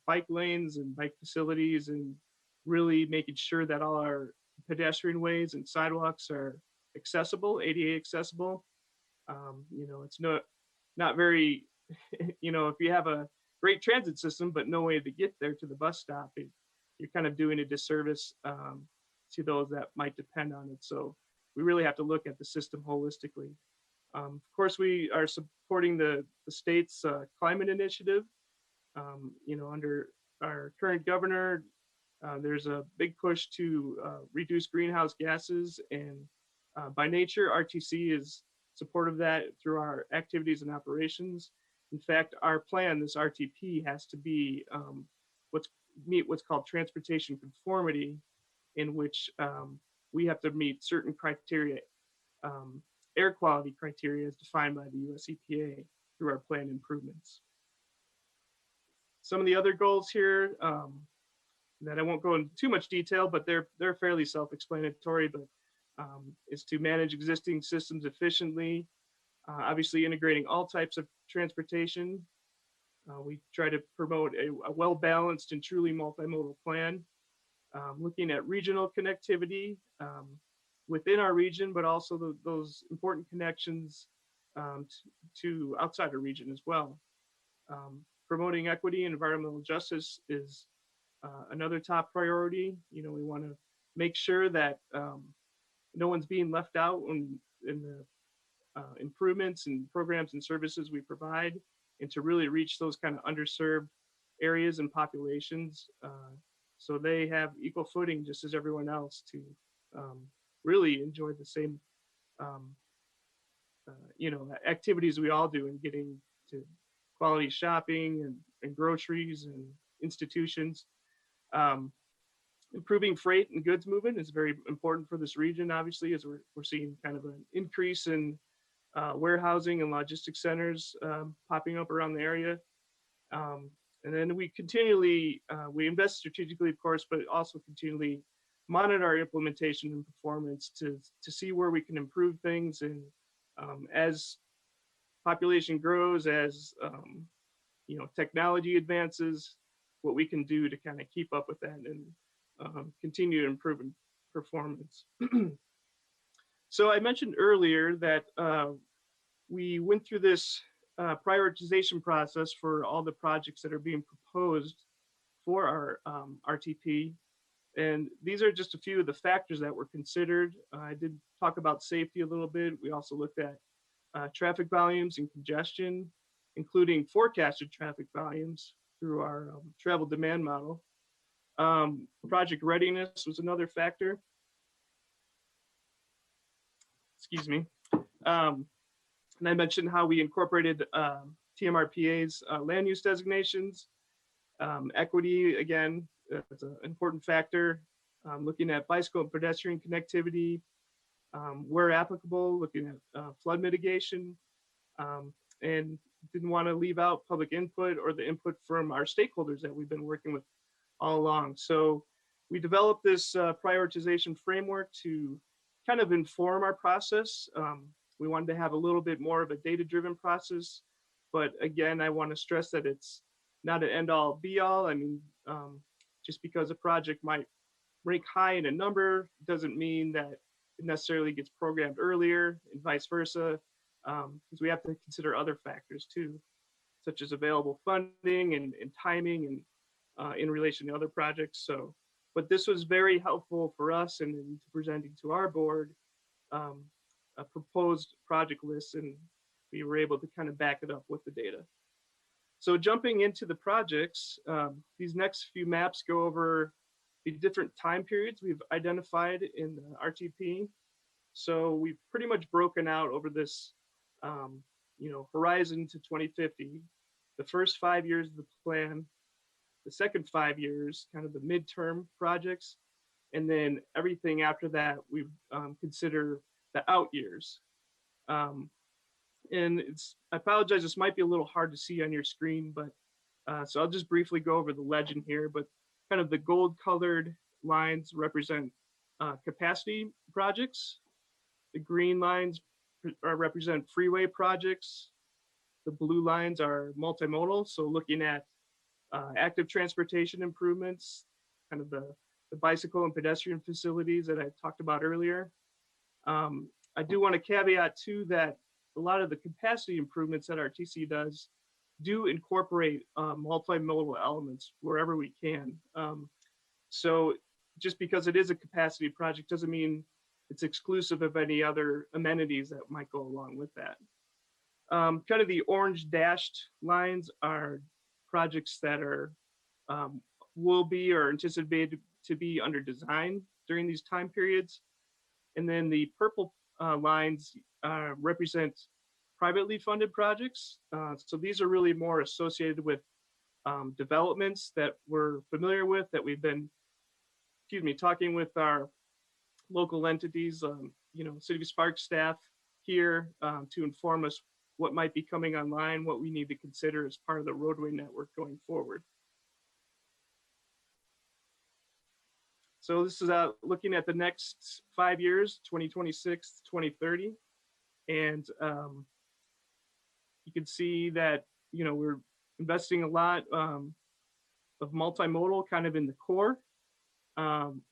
bike lanes and bike facilities, and really making sure that all our pedestrian ways and sidewalks are accessible, ADA accessible. It's not very, if you have a great transit system, but no way to get there to the bus stop, you're kind of doing a disservice to those that might depend on it. So we really have to look at the system holistically. Of course, we are supporting the state's climate initiative. Under our current governor, there's a big push to reduce greenhouse gases, and by nature, RTC is supportive of that through our activities and operations. In fact, our plan, this RTP, has to be meet what's called transportation conformity, in which we have to meet certain criteria, air quality criteria as defined by the US EPA through our planned improvements. Some of the other goals here that I won't go into too much detail, but they're fairly self-explanatory, but is to manage existing systems efficiently, obviously integrating all types of transportation. We try to promote a well-balanced and truly multimodal plan, looking at regional connectivity within our region, but also those important connections to outside our region as well. Promoting equity and environmental justice is another top priority. We want to make sure that no one's being left out in the improvements and programs and services we provide, and to really reach those kind of underserved areas and populations so they have equal footing just as everyone else to really enjoy the same activities we all do in getting to quality shopping and groceries and institutions. Improving freight and goods movement is very important for this region, obviously, as we're seeing kind of an increase in warehousing and logistics centers popping up around the area. And then we continually, we invest strategically, of course, but also continually monitor our implementation and performance to see where we can improve things. And as population grows, as technology advances, what we can do to kind of keep up with that and continue to improve in performance. So I mentioned earlier that we went through this prioritization process for all the projects that are being proposed for our RTP. And these are just a few of the factors that were considered. I did talk about safety a little bit. We also looked at traffic volumes and congestion, including forecasted traffic volumes through our travel demand model. Project readiness was another factor. Excuse me. And I mentioned how we incorporated TMRPA's land use designations. Equity, again, that's an important factor. Looking at bicycle and pedestrian connectivity, where applicable, looking at flood mitigation, and didn't want to leave out public input or the input from our stakeholders that we've been working with all along. So we developed this prioritization framework to kind of inform our process. We wanted to have a little bit more of a data-driven process, but again, I want to stress that it's not an end-all be-all. I mean, just because a project might rank high in a number doesn't mean that it necessarily gets programmed earlier and vice versa, because we have to consider other factors too, such as available funding and timing and in relation to other projects. So, but this was very helpful for us and in presenting to our board a proposed project list, and we were able to kind of back it up with the data. So jumping into the projects, these next few maps go over the different time periods we've identified in the RTP. So we've pretty much broken out over this, horizon to 2050, the first 5 years of the plan, the second 5 years, kind of the midterm projects, and then everything after that we consider the out years. And I apologize, this might be a little hard to see on your screen, but so I'll just briefly go over the legend here, but kind of the gold colored lines represent capacity projects. The green lines represent freeway projects. The blue lines are multimodal, so looking at active transportation improvements, kind of the bicycle and pedestrian facilities that I talked about earlier. I do want to caveat too that a lot of the capacity improvements that RTC does do incorporate multimodal elements wherever we can. So just because it is a capacity project doesn't mean it's exclusive of any other amenities that might go along with that. Kind of the orange dashed lines are projects that are will be or anticipated to be under design during these time periods. And then the purple lines represent privately funded projects. So these are really more associated with developments that we're familiar with, that we've been, talking with our local entities, City of Sparks staff here to inform us what might be coming online, what we need to consider as part of the roadway network going forward. So this is looking at the next 5 years, 2026 to 2030. And you can see that, we're investing a lot of multimodal kind of in the core,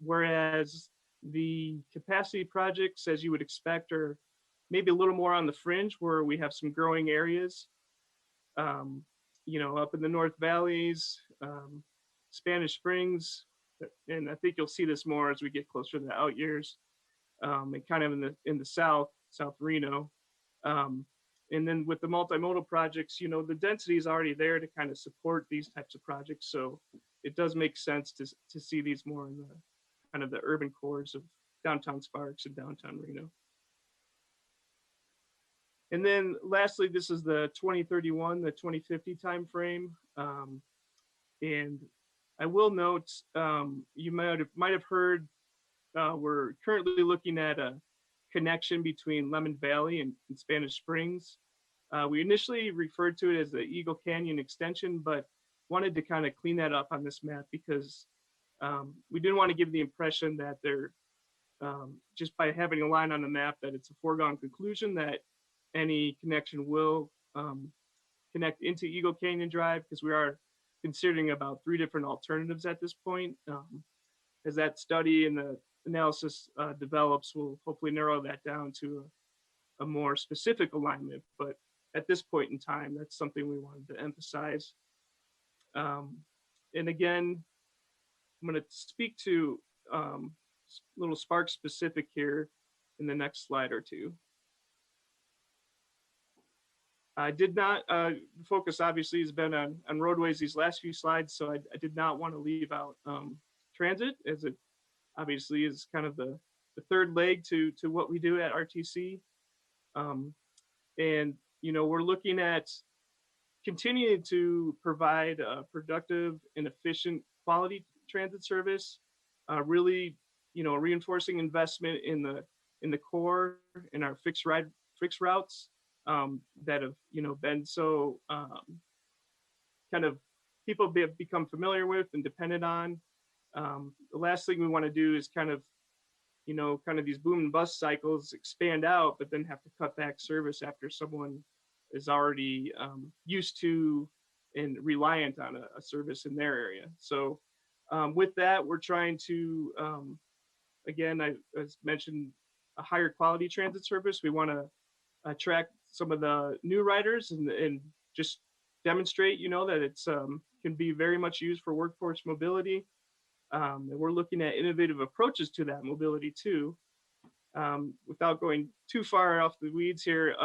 whereas the capacity projects, as you would expect, are maybe a little more on the fringe where we have some growing areas, up in the North Valleys, Spanish Springs, and I think you'll see this more as we get closer to the out years, and kind of in the South Reno. And then with the multimodal projects, the density is already there to kind of support these types of projects. So it does make sense to see these more in the kind of the urban cores of downtown Sparks and downtown Reno. And then lastly, this is the 2031, the 2050 timeframe. And I will note, you might have heard, we're currently looking at a connection between Lemon Valley and Spanish Springs. We initially referred to it as the Eagle Canyon extension, but wanted to kind of clean that up on this map because we didn't want to give the impression that they're just by having a line on the map that it's a foregone conclusion that any connection will connect into Eagle Canyon Drive, because we are considering about 3 different alternatives at this point. As that study and the analysis develops, we'll hopefully narrow that down to a more specific alignment. But at this point in time, that's something we wanted to emphasize. And again, I'm going to speak to a little Spark specific here in the next slide or two. I did not, focus obviously has been on roadways these last few slides, so I did not want to leave out transit, as it obviously is kind of the third leg to what we do at RTC. And, you know, we're looking at continuing to provide a productive and efficient quality transit service, really, you know, reinforcing investment in the core in our fixed routes that have, you know, been so kind of people have become familiar with and dependent on. The last thing we want to do is kind of, you know, kind of these boom and bust cycles expand out, but then have to cut back service after someone is already used to and reliant on a service in their area. So with that, we're trying to, again, as mentioned, a higher quality transit service. We want to attract some of the new riders and just demonstrate, you know, that it's can be very much used for workforce mobility. And we're looking at innovative approaches to that mobility too. Without going too far off the weeds here,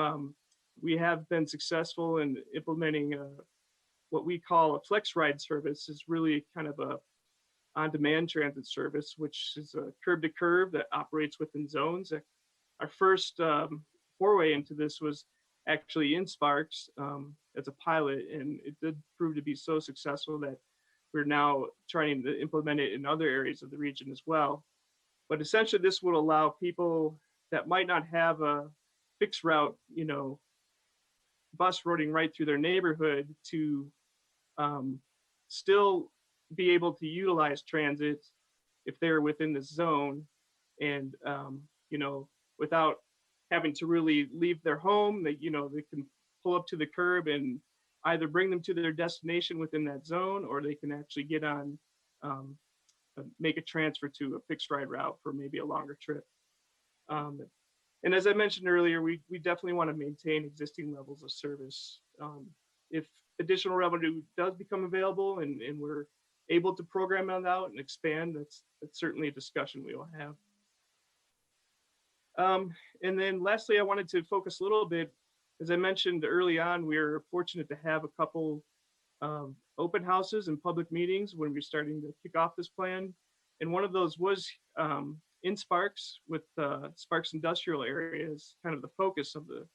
we have been successful in implementing what we call a flex ride service. Is really kind of a on-demand transit service, which is a curb to curb that operates within zones. Our first foray into this was actually in Sparks as a pilot, and it did prove to be so successful that we're now trying to implement it in other areas of the region as well. But essentially, this would allow people that might not have a fixed route, you know, bus routing right through their neighborhood to still be able to utilize transit if they're within the zone, and you know, without having to really leave their home. That, you know, they can pull up to the curb and either bring them to their destination within that zone, or they can actually get on, make a transfer to a fixed ride route for maybe a longer trip. And as I mentioned earlier, we definitely want to maintain existing levels of service. If additional revenue does become available and we're able to program it out and expand, that's certainly a discussion we will have. And then lastly, I wanted to focus a little bit, as I mentioned early on, we are fortunate to have a couple open houses and public meetings when we're starting to kick off this plan. And one of those was in Sparks, with Sparks industrial areas, kind of the focus of the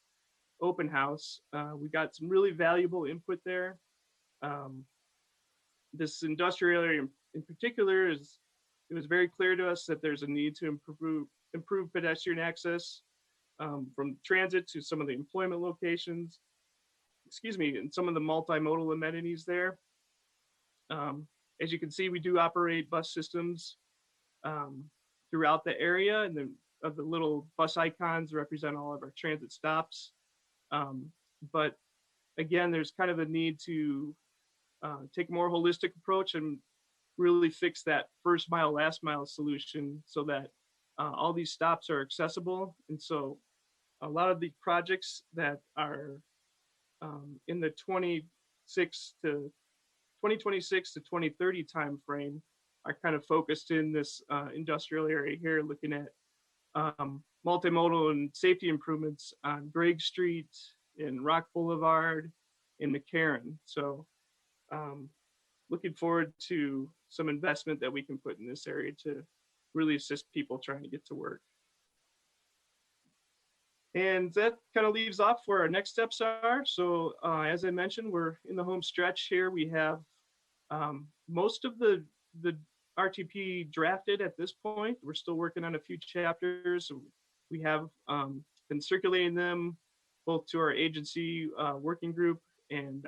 open house. We got some really valuable input there. This industrial area in particular, it was very clear to us that there's a need to improve pedestrian access from transit to some of the employment locations, and some of the multimodal amenities there. As you can see, we do operate bus systems throughout the area, and the little bus icons represent all of our transit stops. But again, there's kind of a need to take a more holistic approach and really fix that first mile, last mile solution so that all these stops are accessible. And so a lot of the projects that are in the 2026 to 2030 timeframe are kind of focused in this industrial area here, looking at multimodal and safety improvements on Gregg Street, in Rock Boulevard, in McCarran. So looking forward to some investment that we can put in this area to really assist people trying to get to work. And that kind of leaves off where our next steps are. So as I mentioned, we're in the home stretch here. We have Most of the RTP drafted at this point. We're still working on a few chapters. We have been circulating them both to our agency working group and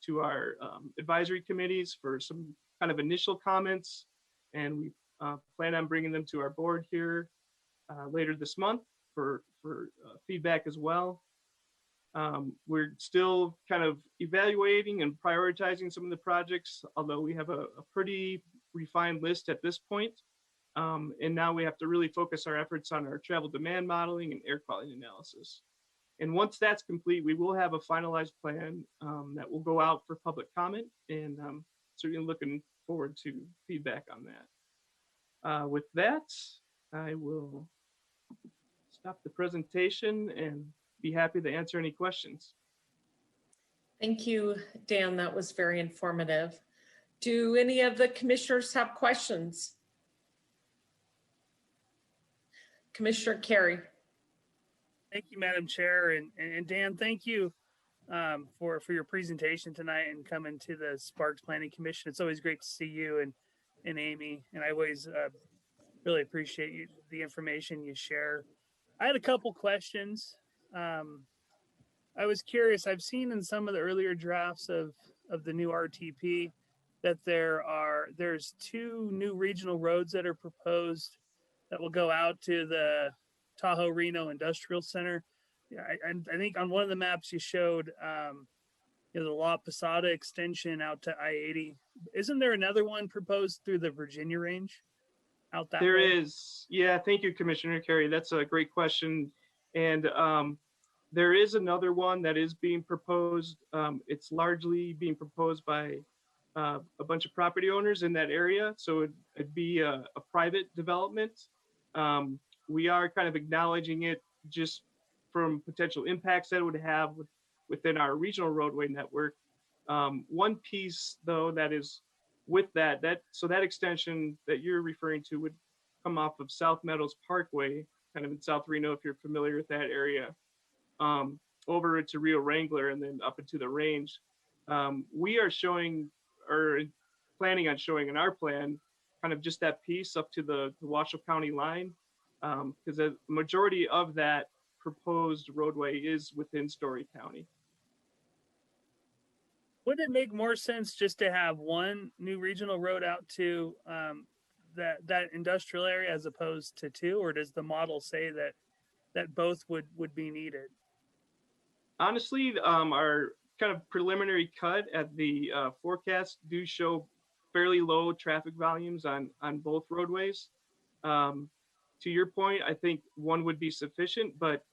to our advisory committees for some kind of initial comments. And we plan on bringing them to our board here later this month for feedback as well. We're still kind of evaluating and prioritizing some of the projects, although we have a pretty refined list at this point. And now we have to really focus our efforts on our travel demand modeling and air quality analysis. And once that's complete, we will have a finalized plan that will go out for public comment, and certainly looking forward to feedback on that. With that, I will stop the presentation and be happy to answer any questions. Thank you, Dan. That was very informative. Do any of the commissioners have questions? Commissioner Carey. Thank you, Madam Chair. And Dan, thank you for your presentation tonight and coming to the Sparks Planning Commission. It's always great to see you and Amy, and I always really appreciate the information you share. I had a couple questions. I was curious, I've seen in some of the earlier drafts of the new RTP that there's 2 new regional roads that are proposed that will go out to the Tahoe Reno Industrial Center. Yeah, I think on one of the maps you showed the La Posada extension out to I-80. Isn't there another one proposed through the Virginia range out that There way? is. Yeah, thank you, Commissioner Carey. That's a great question. And there is another one that is being proposed. It's largely being proposed by a bunch of property owners in that area. So it'd be a private development. We are kind of acknowledging it just from potential impacts that it would have within our regional roadway network. One piece though that is with that extension that you're referring to would come off of South Meadows Parkway, kind of in South Reno, if you're familiar with that area, over into Rio Wrangler and then up into the range. We are showing or planning on showing in our plan kind of just that piece up to the Washoe County line, because the majority of that proposed roadway is within Story County. Would it make more sense just to have one new regional road out to that industrial area as opposed to 2, or does the model say that both would be needed? Honestly, our kind of preliminary cut at the forecast do show fairly low traffic volumes on both roadways. To your point, I think one would be sufficient, but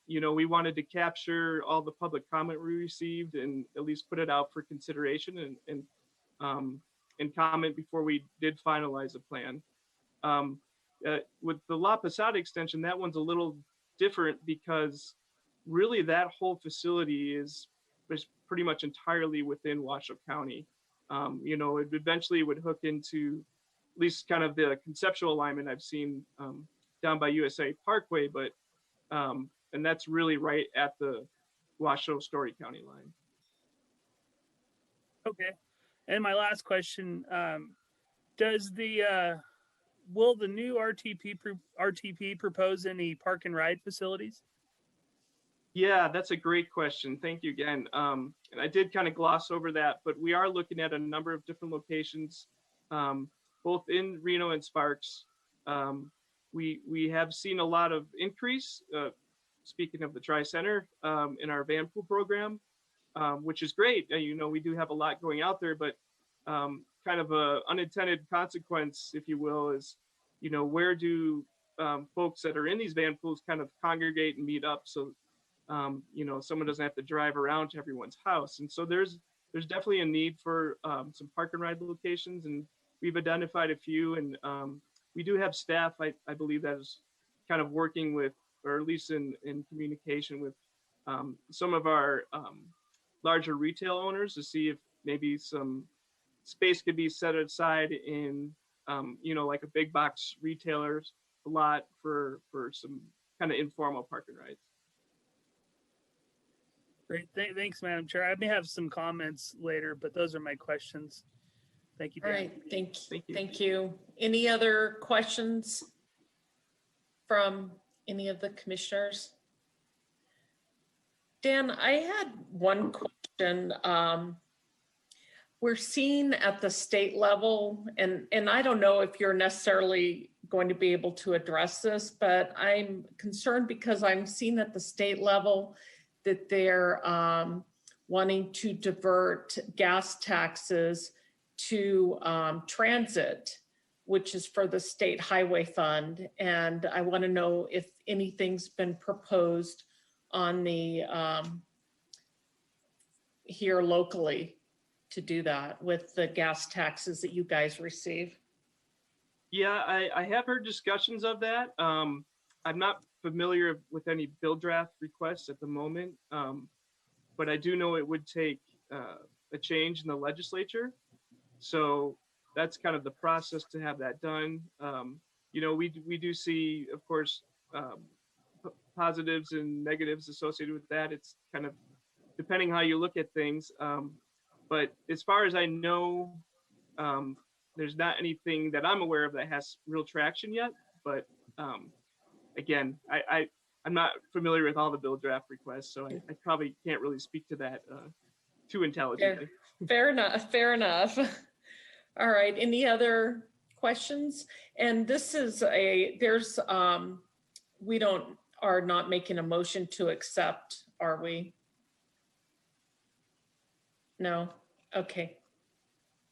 we wanted to capture all the public comment we received and at least put it out for consideration and comment before we did finalize a plan. With the La Posada extension, that one's a little different because really that whole facility is pretty much entirely within Washoe County. It eventually would hook into at least kind of the conceptual alignment I've seen down by USA Parkway, but and that's really right at the Washoe Story County line. Okay. And my last question, will the new RTP propose any park and ride facilities? Yeah, that's a great question. Thank you again. And I did kind of gloss over that, but we are looking at a number of different locations, both in Reno and Sparks. We have seen a lot of increase, speaking of the Tri-Center, in our van pool program, which is great. We do have a lot going out there, but kind of a unintended consequence, if you will, is, where do folks that are in these van pools kind of congregate and meet up so someone doesn't have to drive around to everyone's house. And so there's definitely a need for some park and ride locations, and we've identified a few, and we do have staff, I believe, that is kind of working with, or at least in communication with some of our larger retail owners to see if maybe some space could be set aside in, like a big box retailer's lot for some kind of informal park and rides. Great. Thanks, Madam Chair. I may have some comments later, but those are my questions. Thank you, All Dan. right, thank you. Any other questions from any of the commissioners? Dan, I had one question. We're seeing at the state level, and I don't know if you're necessarily going to be able to address this, but I'm concerned because I'm seeing at the state level that they're wanting to divert gas taxes to transit, which is for the state highway fund. And I want to know if anything's been proposed on the here locally to do that with the gas taxes that you guys receive. Yeah, I have heard discussions of that. I'm not familiar with any bill draft requests at the moment, but I do know it would take a change in the legislature. So that's kind of the process to have that done. You know, we do see, of course, positives and negatives associated with that. It's kind of depending how you look at things. But as far as I know, there's not anything that I'm aware of that has real traction yet. But again, I'm not familiar with all the bill draft requests, so I probably can't really speak to that too intelligently. Fair enough, fair enough. All right, any other questions? And this is we are not making a motion to accept, are we? No, okay.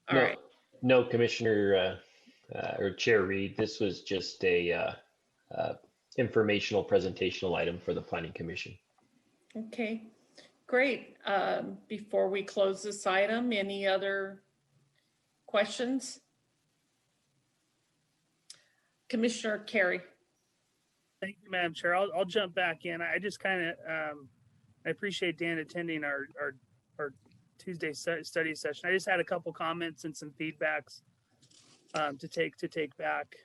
All right. No, Commissioner or Chair Reed, this was just a informational presentational item for the Planning Commission. Okay, great. Before we close this item, any other questions? Commissioner Carey. Thank you, Madam Chair. I'll jump back in. I just kind of, I appreciate Dan attending our Tuesday study session. I just had a couple comments and some feedbacks to take back.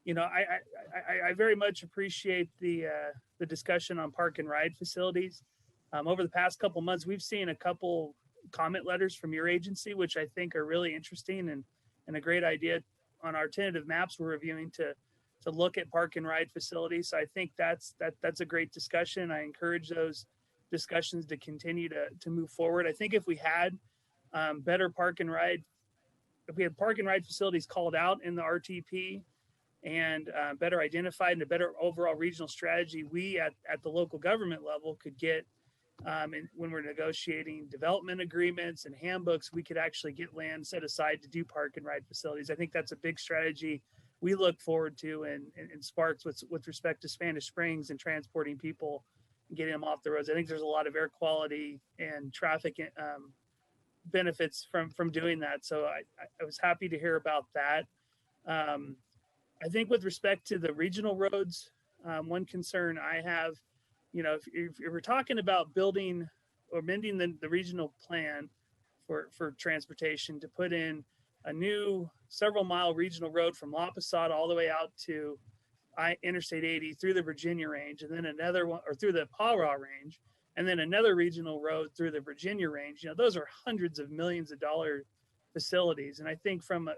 You know, I very much appreciate the discussion on park and ride facilities. Over the past couple months, we've seen a couple comment letters from your agency, which I think are really interesting and a great idea on our tentative maps we're reviewing to look at park and ride facilities. So I think that's a great discussion. I encourage those discussions to continue to move forward. I think if we had better park and ride facilities called out in the RTP and better identified and a better overall regional strategy, we at the local government level could get, and when we're negotiating development agreements and handbooks, we could actually get land set aside to do park and ride facilities. I think that's a big strategy we look forward to and Sparks with respect to Spanish Springs and transporting people and getting them off the roads. I think there's a lot of air quality and traffic benefits from doing that. So I was happy to hear about that. I think with respect to the regional roads, one concern I have, you know, if we're talking about building or amending the regional plan for transportation to put in a new several-mile regional road from La Posada all the way out to Interstate 80 through the Virginia Range, and then another one, or through the Paw-Raw Range, and then another regional road through the Virginia Range. You know, those are hundreds of millions of dollar facilities. And I think from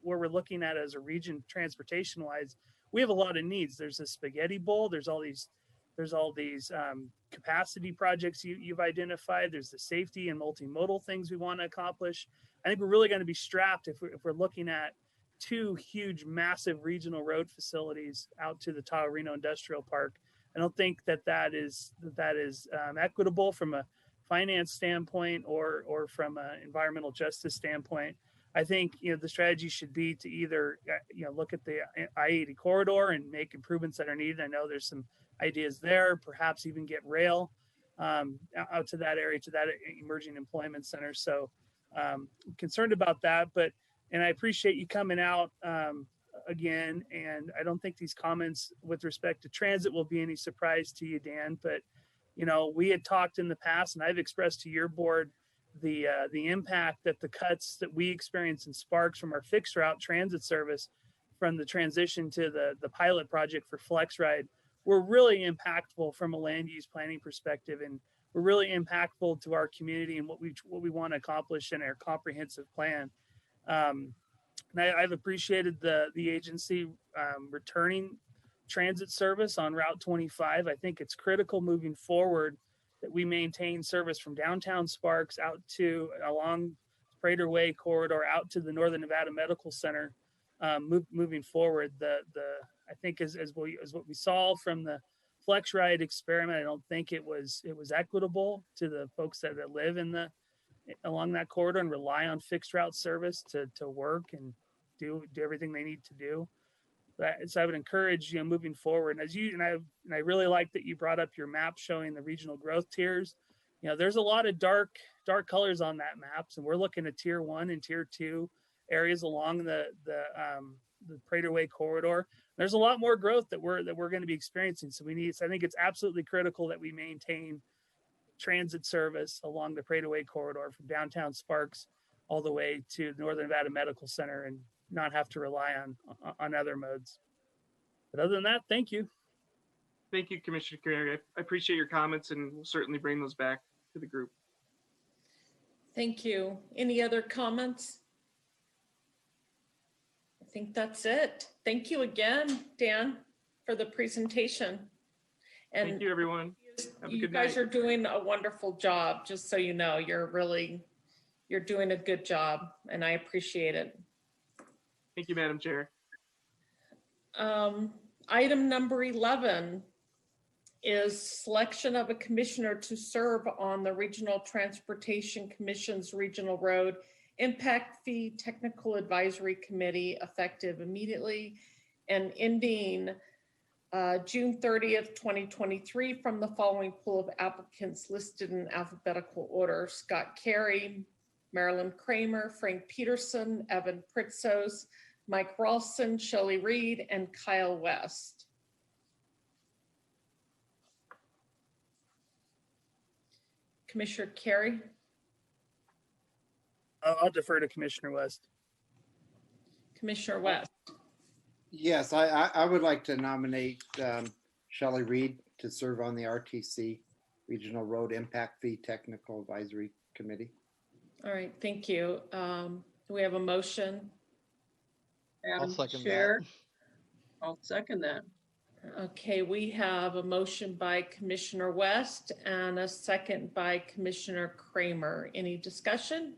where we're looking at as a region transportation-wise, we have a lot of needs. There's a spaghetti bowl. There's all these capacity projects you've identified. There's the safety and multimodal things we want to accomplish. I think we're really going to be strapped if we're looking at two huge, massive regional road facilities out to the Tahoe Reno Industrial Park. I don't think that is equitable from a finance standpoint or from an environmental justice standpoint. I think, you know, the strategy should be to either, you know, look at the I-80 corridor and make improvements that are needed. I know there's some ideas there, perhaps even get rail out to that area, to that emerging employment center. So concerned about that, and I appreciate you coming out again. And I don't think these comments with respect to transit will be any surprise to you, Dan, but you know, we had talked in the past and I've expressed to your board the impact that the cuts that we experience in Sparks from our fixed route transit service from the transition to the pilot project for FlexRide were really impactful from a land use planning perspective. And were really impactful to our community and what we want to accomplish in our comprehensive plan. And I've appreciated the agency returning transit service on Route 25. I think it's critical moving forward that we maintain service from downtown Sparks out to along Prater Way corridor out to the Northern Nevada Medical Center. Moving forward, I think as what we saw from the Flex Ride experiment, I don't think it was equitable to the folks that live along that corridor and rely on fixed route service to work and do everything they need to do. So I would encourage, moving forward. And I really like that you brought up your map showing the regional growth tiers. There's a lot of dark colors on that maps, and we're looking at tier 1 and tier 2 areas along the Prater Way corridor. There's a lot more growth that we're going to be experiencing. So I think it's absolutely critical that we maintain transit service along the Prater Way corridor from downtown Sparks all the way to the Northern Nevada Medical Center and not have to rely on other modes. But other than that, thank you. Thank you, Commissioner Carey. I appreciate your comments, and we'll certainly bring those back to the group. Thank you. Any other comments? I think that's it. Thank you again, Dan, for the presentation. And thank you, everyone. Have a you good guys night. are doing a wonderful job. Just so you know, you're doing a good job, and I appreciate it. Thank you, Madam Chair. Item number 11 is selection of a commissioner to serve on the Regional Transportation Commission's Regional Road Impact Fee Technical Advisory Committee, effective immediately and ending June 30th, 2023, from the following pool of applicants listed in alphabetical order: Scott Carey, Marilyn Kramer, Frank Peterson, Evan Pritzos, Mike Ralston, Shelley Reed, and Kyle West. Commissioner Carey? I'll defer to Commissioner West. Commissioner West? Yes, I would like to nominate Shelley Reed to serve on the RTC Regional Road Impact Fee Technical Advisory Committee. All right, thank you. Do we have a motion? Madam second Chair, I'll second that. Okay, we have a motion by Commissioner West and a second by Commissioner Kramer. Any discussion?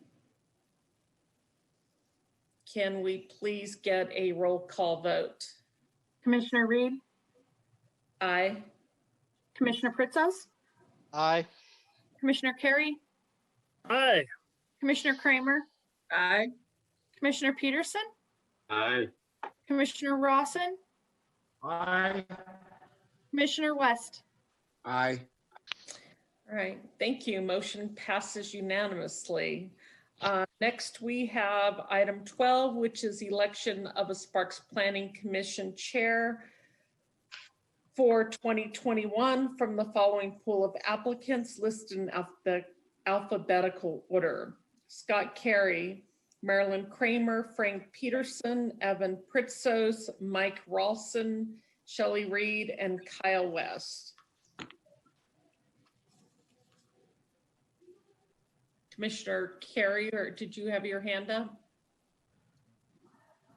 Can we please get a roll call vote? Commissioner Reed, Aye. Commissioner Pritzos, Aye. Commissioner Carey, Aye. Commissioner Kramer, Aye. Commissioner Peterson, Aye. Commissioner Rawson, Aye. Commissioner West. Aye. All right, thank you. Motion passes unanimously. Next, we have item 12, which is election of a Sparks Planning Commission Chair for 2021 from the following pool of applicants listed in alphabetical order: Scott Carey, Marilyn Kramer, Frank Peterson, Evan Pritzos, Mike Ralston, Shelley Reed, and Kyle West. Commissioner Carey, or did you have your hand up?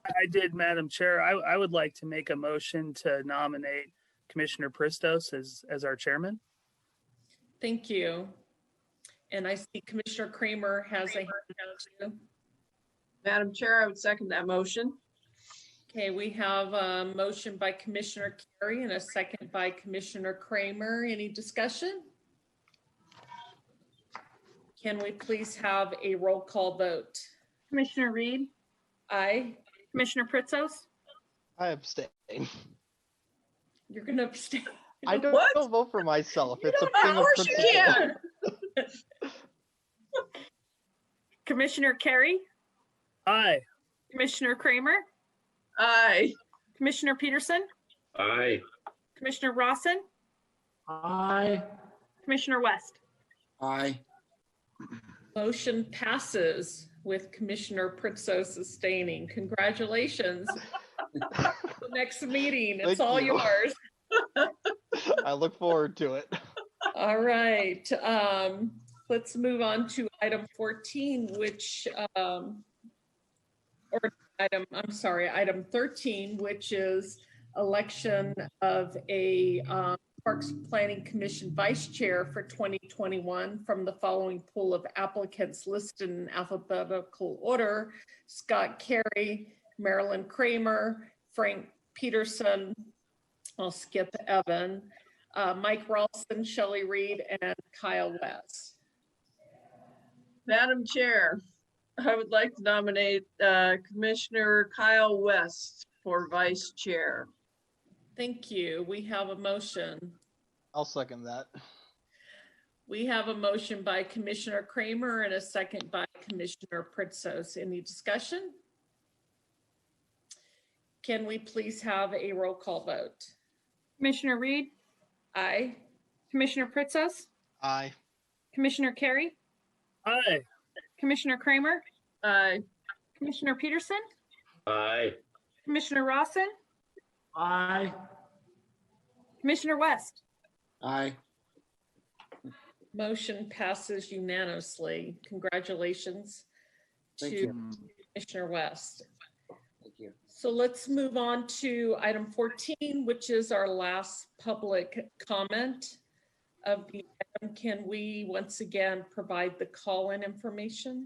I did, Madam Chair. I would like to make a motion to nominate Commissioner Pristos as our chairman. Thank you. And I see Commissioner Kramer has a hand up too. Madam Chair, I would second that motion. Okay, we have a motion by Commissioner Carey and a second by Commissioner Kramer. Any discussion? Can we please have a roll call vote? Commissioner Reed, Aye. Commissioner Pritzos, I abstain. You're going to abstain. I don't vote for myself. You It's a don't thing know, of of course you principle. can. Commissioner Carey, Aye. Commissioner Kramer, Aye. Commissioner Peterson, Aye. Commissioner Rawson, Aye. Commissioner West. Aye. Motion passes with Commissioner Pritzos abstaining. Congratulations. The next meeting, it's Thank all you. yours. I look forward to it. All right, let's move on to item 14, which, item 13, which is election of a Parks Planning Commission Vice Chair for 2021 from the following pool of applicants listed in alphabetical order: Scott Carey, Marilyn Kramer, Frank Peterson, I'll skip Evan, Mike Ralston, Shelley Reed, and Kyle West. Madam Chair, I would like to nominate Commissioner Kyle West for Vice Chair. Thank you. We have a motion. I'll second that. We have a motion by Commissioner Kramer and a second by Commissioner Pritzos. Any discussion? Can we please have a roll call vote? Commissioner Reed, Aye. Commissioner Pritzos, Aye. Commissioner Carey, Aye. Commissioner Kramer, Aye. Commissioner Peterson, Aye. Commissioner Rawson, Aye. Commissioner West. Aye. Motion passes unanimously. Congratulations Thank to you. Commissioner West. Thank you. So let's move on to item 14, which is our last public comment of the item. Can we once again provide the call-in information?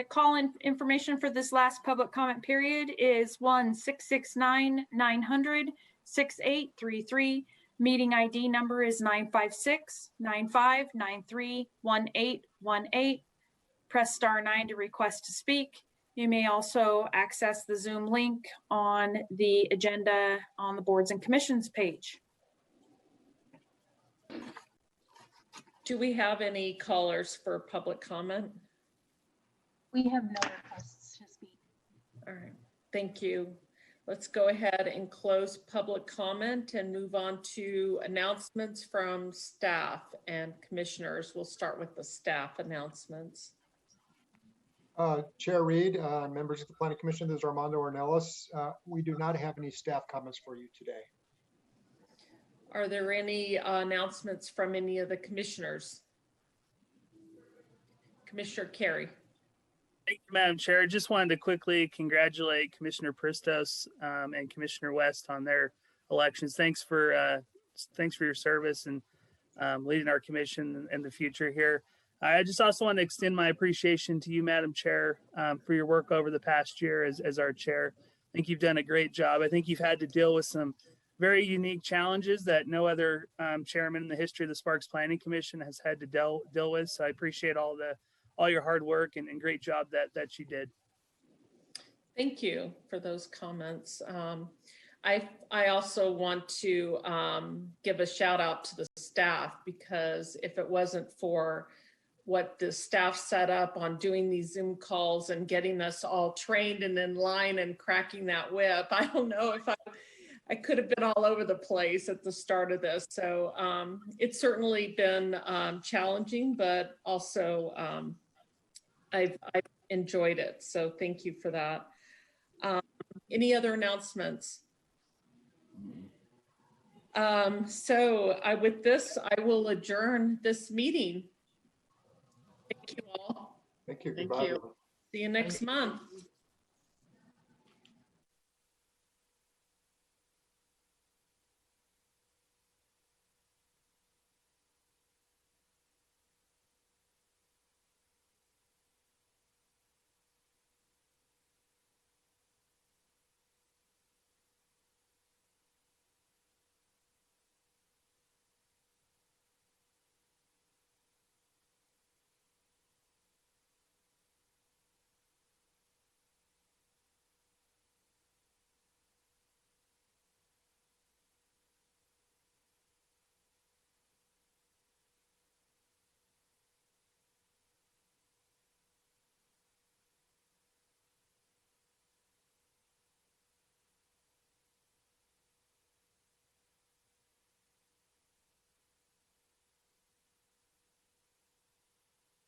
Call-in information for this last public comment period is 1-669-900-6833. Meeting ID number is 956-9593-1818. Press *9 to request to speak. You may also access the Zoom link on the agenda on the boards and commissions page. Do we have any callers for public comment? We have no requests to speak. All right, thank you. Let's go ahead and close public comment and move on to announcements from staff and commissioners. We'll start with the staff announcements. Chair Reed, members of the Planning Commission, this is Armando Ornelas. We do not have any staff comments for you today. Are there any announcements from any of the commissioners? Commissioner Carey. Thank you, Madam Chair. Just wanted to quickly congratulate Commissioner Pristos and Commissioner West on their elections. Thanks for your service and leading our commission in the future here. I just also want to extend my appreciation to you, Madam Chair, for your work over the past year as our chair. I think you've done a great job. I think you've had to deal with some very unique challenges that no other chairman in the history of the Sparks Planning Commission has had to deal with. So I appreciate all your hard work and great job that you did. Thank you for those comments. I also want to give a shout out to the staff, because if it wasn't for what the staff set up on doing these Zoom calls and getting us all trained and in line and cracking that whip, I don't know if I could have been all over the place at the start of this. So it's certainly been challenging, but also I've enjoyed it. So thank you for that. Any other announcements? With this, I will adjourn this meeting. Thank you all. Thank you. Thank Goodbye, you. everyone. See you next month.